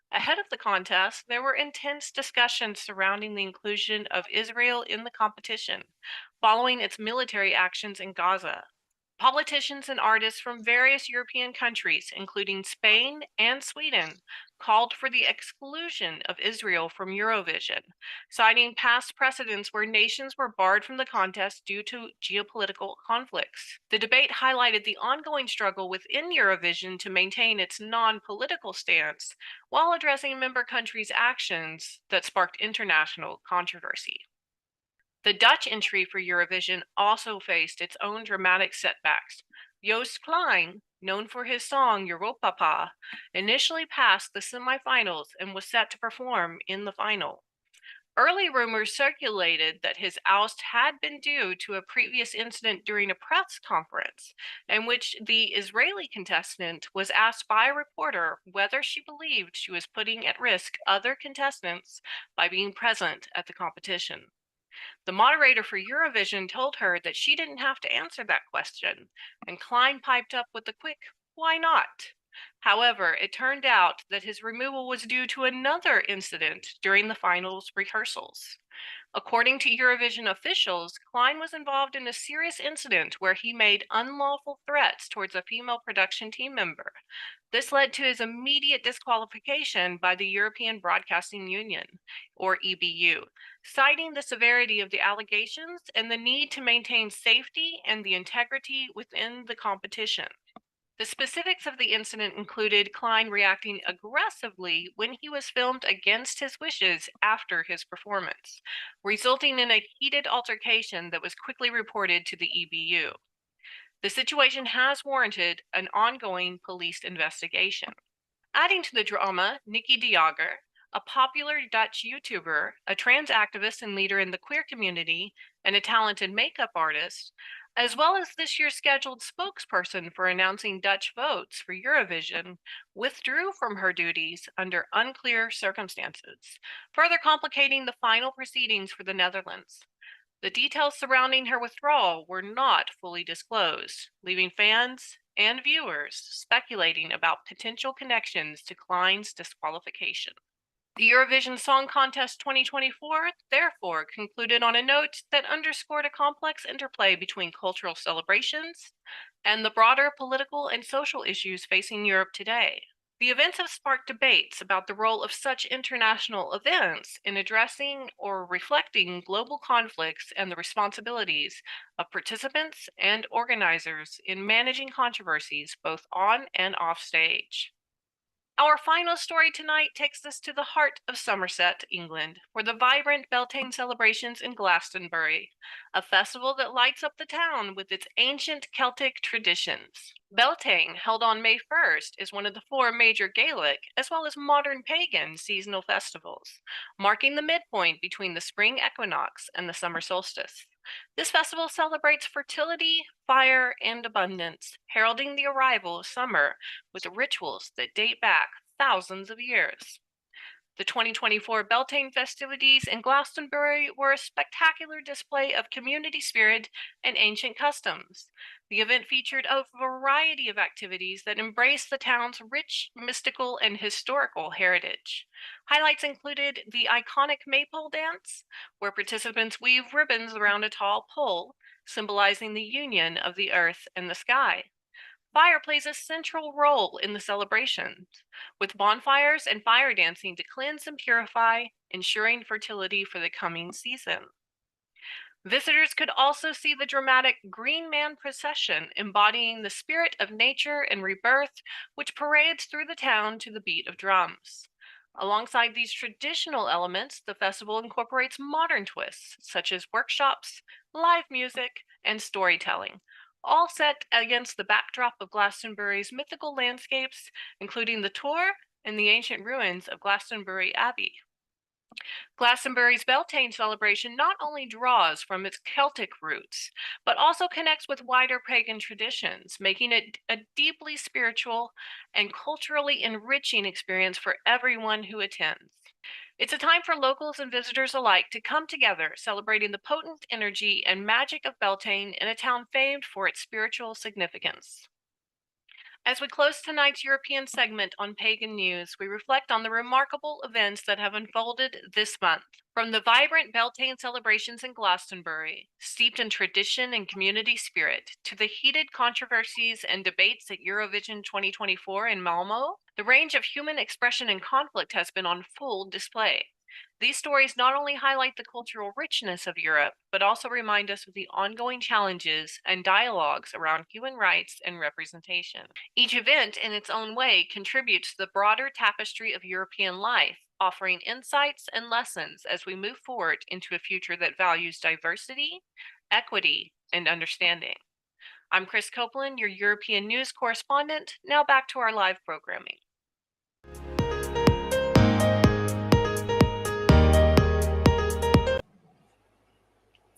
Ahead of the contest, there were intense discussions surrounding the inclusion of Israel in the competition, following its military actions in Gaza. Politicians and artists from various European countries, including Spain and Sweden, called for the exclusion of Israel from Eurovision, citing past precedents where nations were barred from the contest due to geopolitical conflicts. The debate highlighted the ongoing struggle within Eurovision to maintain its non-political stance, while addressing member countries' actions that sparked international controversy. The Dutch entry for Eurovision also faced its own dramatic setbacks. Joost Klein, known for his song Europapa, initially passed the semifinals and was set to perform in the final. Early rumors circulated that his oust had been due to a previous incident during a press conference, in which the Israeli contestant was asked by a reporter whether she believed she was putting at risk other contestants by being present at the competition. The moderator for Eurovision told her that she didn't have to answer that question, and Klein piped up with a quick, "Why not?" However, it turned out that his removal was due to another incident during the finals rehearsals. According to Eurovision officials, Klein was involved in a serious incident where he made unlawful threats towards a female production team member. This led to his immediate disqualification by the European Broadcasting Union, or EBU, citing the severity of the allegations and the need to maintain safety and the integrity within the competition. The specifics of the incident included Klein reacting aggressively when he was filmed against his wishes after his performance, resulting in a heated altercation that was quickly reported to the EBU. The situation has warranted an ongoing police investigation. Adding to the drama, Nikki de Jager, a popular Dutch YouTuber, a trans activist and leader in the queer community, and a talented makeup artist, as well as this year's scheduled spokesperson for announcing Dutch votes for Eurovision, withdrew from her duties under unclear circumstances, further complicating the final proceedings for the Netherlands. The details surrounding her withdrawal were not fully disclosed, leaving fans and viewers speculating about potential connections to Klein's disqualification. The Eurovision Song Contest 2024, therefore, concluded on a note that underscored a complex interplay between cultural celebrations and the broader political and social issues facing Europe today. The events have sparked debates about the role of such international events in addressing or reflecting global conflicts and the responsibilities of participants and organizers in managing controversies both on and off stage. Our final story tonight takes us to the heart of Somerset, England, for the vibrant Beltane celebrations in Glastonbury, a festival that lights up the town with its ancient Celtic traditions. Beltane, held on May 1st, is one of the 4 major Gaelic, as well as modern pagan, seasonal festivals, marking the midpoint between the spring equinox and the summer solstice. This festival celebrates fertility, fire, and abundance, heralding the arrival of summer with rituals that date back thousands of years. The 2024 Beltane festivities in Glastonbury were a spectacular display of community spirit and ancient customs. The event featured a variety of activities that embraced the town's rich, mystical, and historical heritage. Highlights included the iconic maypole dance, where participants weave ribbons around a tall pole, symbolizing the union of the earth and the sky. Fire plays a central role in the celebrations, with bonfires and fire dancing to cleanse and purify, ensuring fertility for the coming season. Visitors could also see the dramatic Green Man procession embodying the spirit of nature and rebirth, which parades through the town to the beat of drums. Alongside these traditional elements, the festival incorporates modern twists, such as workshops, live music, and storytelling, all set against the backdrop of Glastonbury's mythical landscapes, including the Tor and the ancient ruins of Glastonbury Abbey. Glastonbury's Beltane celebration not only draws from its Celtic roots, but also connects with wider pagan traditions, making it a deeply spiritual and culturally enriching experience for everyone who attends. It's a time for locals and visitors alike to come together, celebrating the potent energy and magic of Beltane in a town famed for its spiritual significance. As we close tonight's European segment on Pagan News, we reflect on the remarkable events that have unfolded this month. From the vibrant Beltane celebrations in Glastonbury, steeped in tradition and community spirit, to the heated controversies and debates at Eurovision 2024 in Malmö, the range of human expression and conflict has been on full display. These stories not only highlight the cultural richness of Europe, but also remind us of the ongoing challenges and dialogues around human rights and representation. Each event, in its own way, contributes to the broader tapestry of European life, offering insights and lessons as we move forward into a future that values diversity, equity, and understanding. I'm Krys Copeland, your European news correspondent. Now back to our live programming.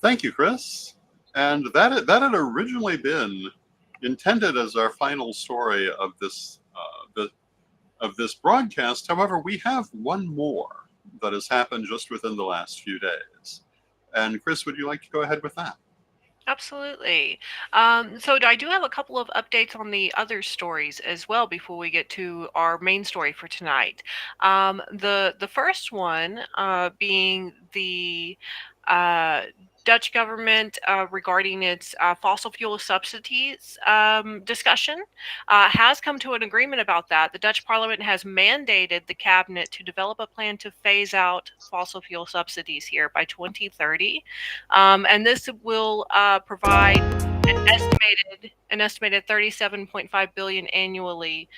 Thank you, Krys. And that had originally been intended as our final story of this broadcast. However, we have one more that has happened just within the last few days. And Krys, would you like to go ahead with that? Absolutely. So I do have a couple of updates on the other stories as well before we get to our main story for tonight. The first one being the Dutch government regarding its fossil fuel subsidies discussion has come to an agreement about that. The Dutch parliament has mandated the cabinet to develop a plan to phase out fossil fuel subsidies here by 2030. And this will provide an estimated 37.5 billion annually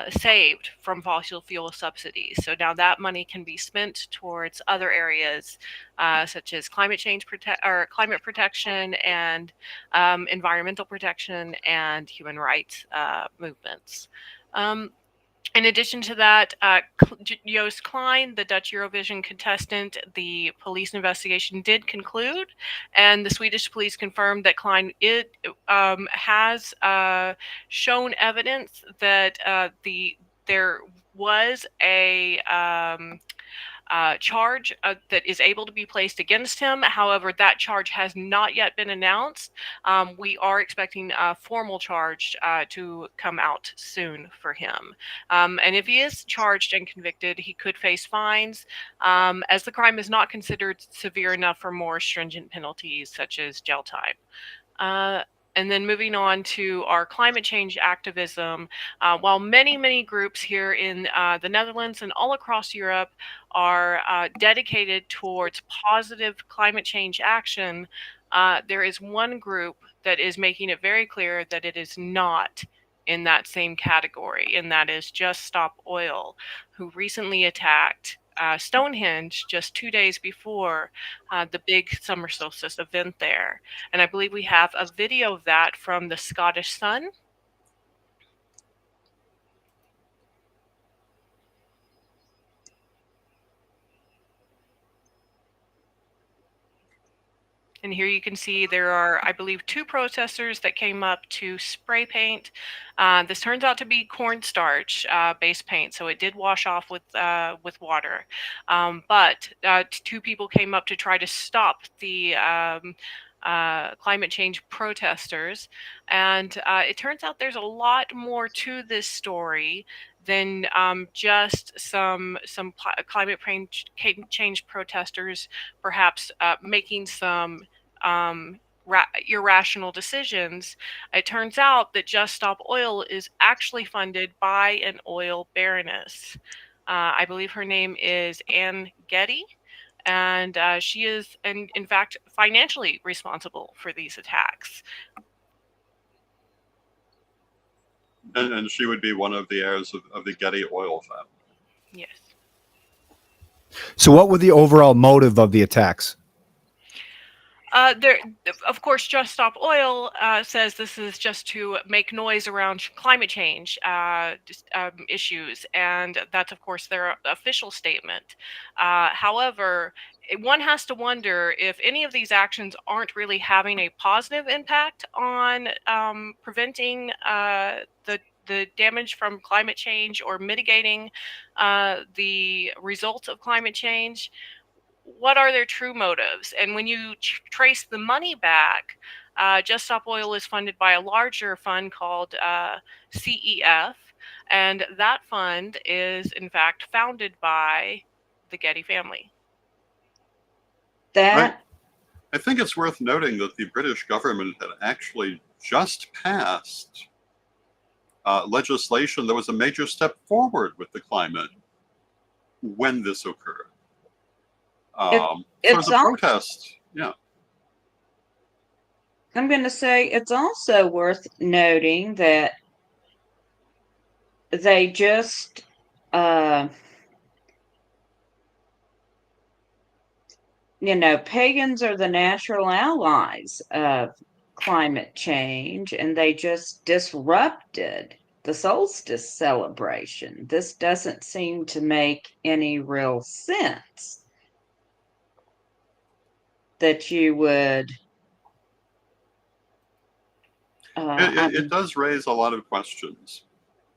saved from fossil fuel subsidies. So now that money can be spent towards other areas such as climate protection and environmental protection and human rights movements. In addition to that, Joost Klein, the Dutch Eurovision contestant, the police investigation did conclude, and the Swedish police confirmed that Klein has shown evidence that there was a charge that is able to be placed against him. However, that charge has not yet been announced. We are expecting a formal charge to come out soon for him. And if he is charged and convicted, he could face fines, as the crime is not considered severe enough for more stringent penalties such as jail time. And then moving on to our climate change activism, while many groups here in the Netherlands and all across Europe are dedicated towards positive climate change action, there is one group that is making it very clear that it is not in that same category, and that is Just Stop Oil, who recently attacked Stonehenge just 2 days before the big summer solstice event there. And I believe we have a video of that from the Scottish Sun. And here you can see there are, I believe, 2 protesters that came up to spray paint. This turns out to be cornstarch base paint, so it did wash off with water. But 2 people came up to try to stop the climate change protesters. And it turns out there's a lot more to this story than just some climate change protesters perhaps making some irrational decisions. It turns out that Just Stop Oil is actually funded by an oil baroness. I believe her name is Anne Getty, and she is, in fact, financially responsible for these attacks. And she would be one of the heirs of the Getty oil family. Yes. So what was the overall motive of the attacks? There, of course, Just Stop Oil says this is just to make noise around climate change issues, and that's, of course, their official statement. However, one has to wonder if any of these actions aren't really having a positive impact on preventing the damage from climate change or mitigating the results of climate change. What are their true motives? And when you trace the money back, Just Stop Oil is funded by a larger fund called CEF, and that fund is, in fact, founded by the Getty family. I think it's worth noting that the British government had actually just passed legislation that was a major step forward with the climate when this occurred. So it's a protest, yeah. I'm going to say it's also worth noting that they just pagans are the natural allies of climate change, and they just disrupted the solstice celebration. This doesn't seem to make any real sense that you would it does raise a lot of questions.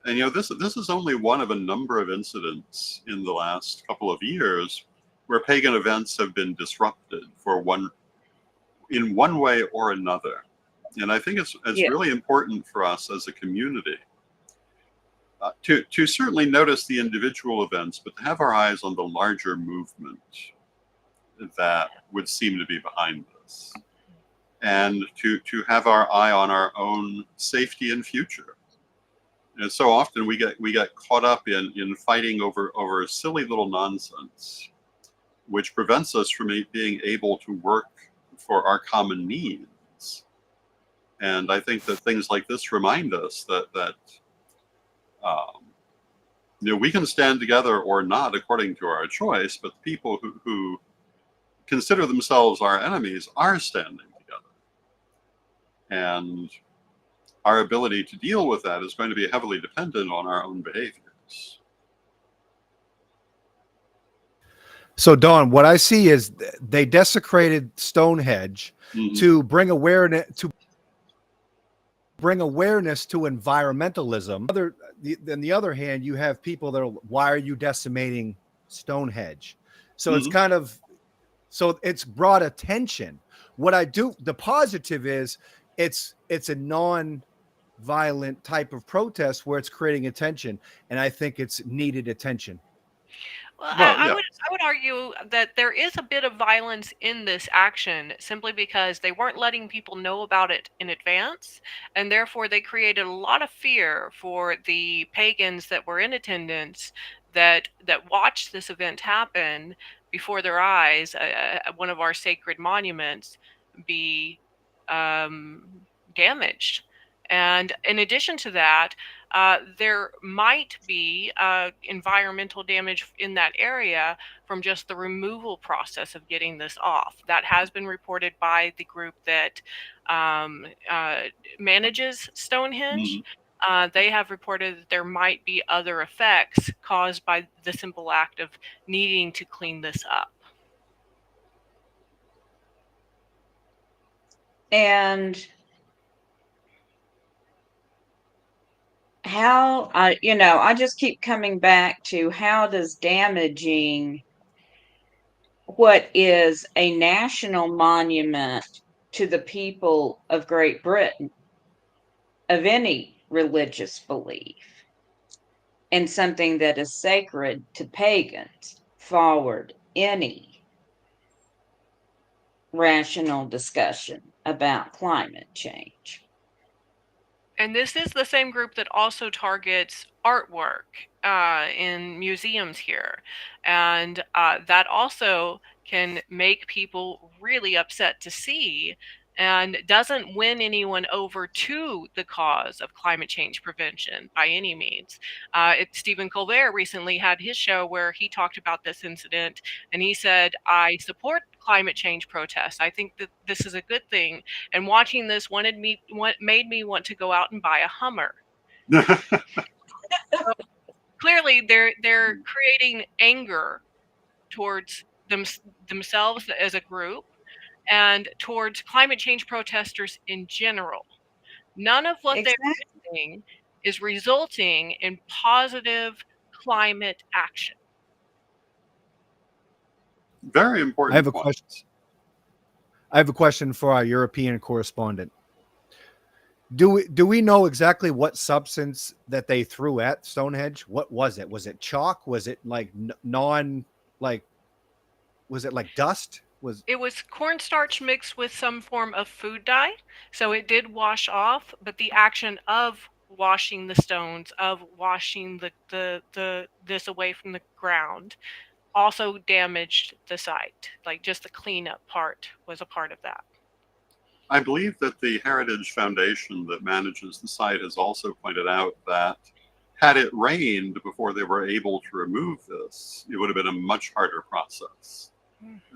And this is only one of a number of incidents in the last couple of years where pagan events have been disrupted in one way or another. And I think it's really important for us as a community to certainly notice the individual events, but to have our eyes on the larger movement that would seem to be behind this, and to have our eye on our own safety and future. And so often we get caught up in fighting over silly little nonsense, which prevents us from being able to work for our common needs. And I think that things like this remind us that we can stand together or not according to our choice, but the people who consider themselves our enemies are standing together. And our ability to deal with that is going to be heavily dependent on our own behaviors. So, Dawn, what I see is they desecrated Stonehenge to bring awareness to environmentalism. On the other hand, you have people that are, why are you decimating Stonehenge? So it's kind of, so it's brought attention. What I do, the positive is it's a non-violent type of protest where it's creating attention, and I think it's needed attention. Well, I would argue that there is a bit of violence in this action simply because they weren't letting people know about it in advance, and therefore they created a lot of fear for the pagans that were in attendance that watched this event happen before their eyes, one of our sacred monuments, be damaged. And in addition to that, there might be environmental damage in that area from just the removal process of getting this off. That has been reported by the group that manages Stonehenge. They have reported that there might be other effects caused by the simple act of needing to clean this up. And how I just keep coming back to, how does damaging what is a national monument to the people of Great Britain of any religious belief and something that is sacred to pagans forward any rational discussion about climate change? And this is the same group that also targets artwork in museums here. And that also can make people really upset to see, and doesn't win anyone over to the cause of climate change prevention by any means. Stephen Colbert recently had his show where he talked about this incident, and he said, I support climate change protests. I think that this is a good thing. And watching this made me want to go out and buy a Hummer. So clearly, they're creating anger towards themselves as a group and towards climate change protesters in general. None of what they're doing is resulting in positive climate action. Very important. I have a question. I have a question for our European correspondent. Do we know exactly what substance that they threw at Stonehenge? What was it? Was it chalk? Was it like was it like dust? It was cornstarch mixed with some form of food dye, so it did wash off, but the action of washing the stones, of washing this away from the ground, also damaged the site. Like, just the cleanup part was a part of that. I believe that the Heritage Foundation that manages the site has also pointed out that had it rained before they were able to remove this, it would have been a much harder process.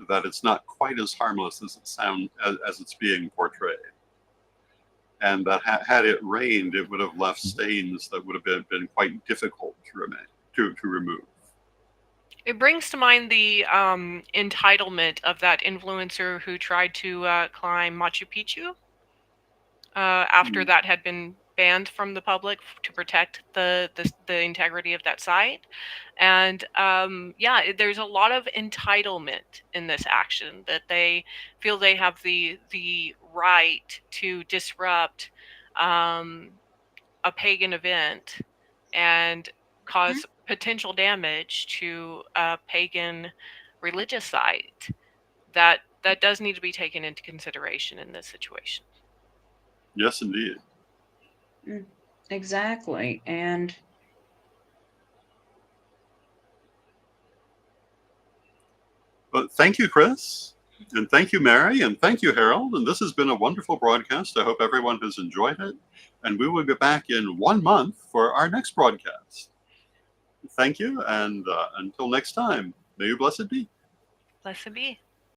That it's not quite as harmless as as it's being portrayed. And that had it rained, it would have left stains that would have been quite difficult to remove. It brings to mind the entitlement of that influencer who tried to climb Machu Picchu after that had been banned from the public to protect the integrity of that site. And yeah, there's a lot of entitlement in this action, that they feel they have the right to disrupt a pagan event and cause potential damage to a pagan religious site. That does need to be taken into consideration in this situation. Yes, indeed. Exactly. And but thank you, Krys. And thank you, Mary, and thank you, Harold. And this has been a wonderful broadcast. I hope everyone has enjoyed it. And we will be back in 1 month for our next broadcast. Thank you, and until next time, may you blessed be. Blessed be.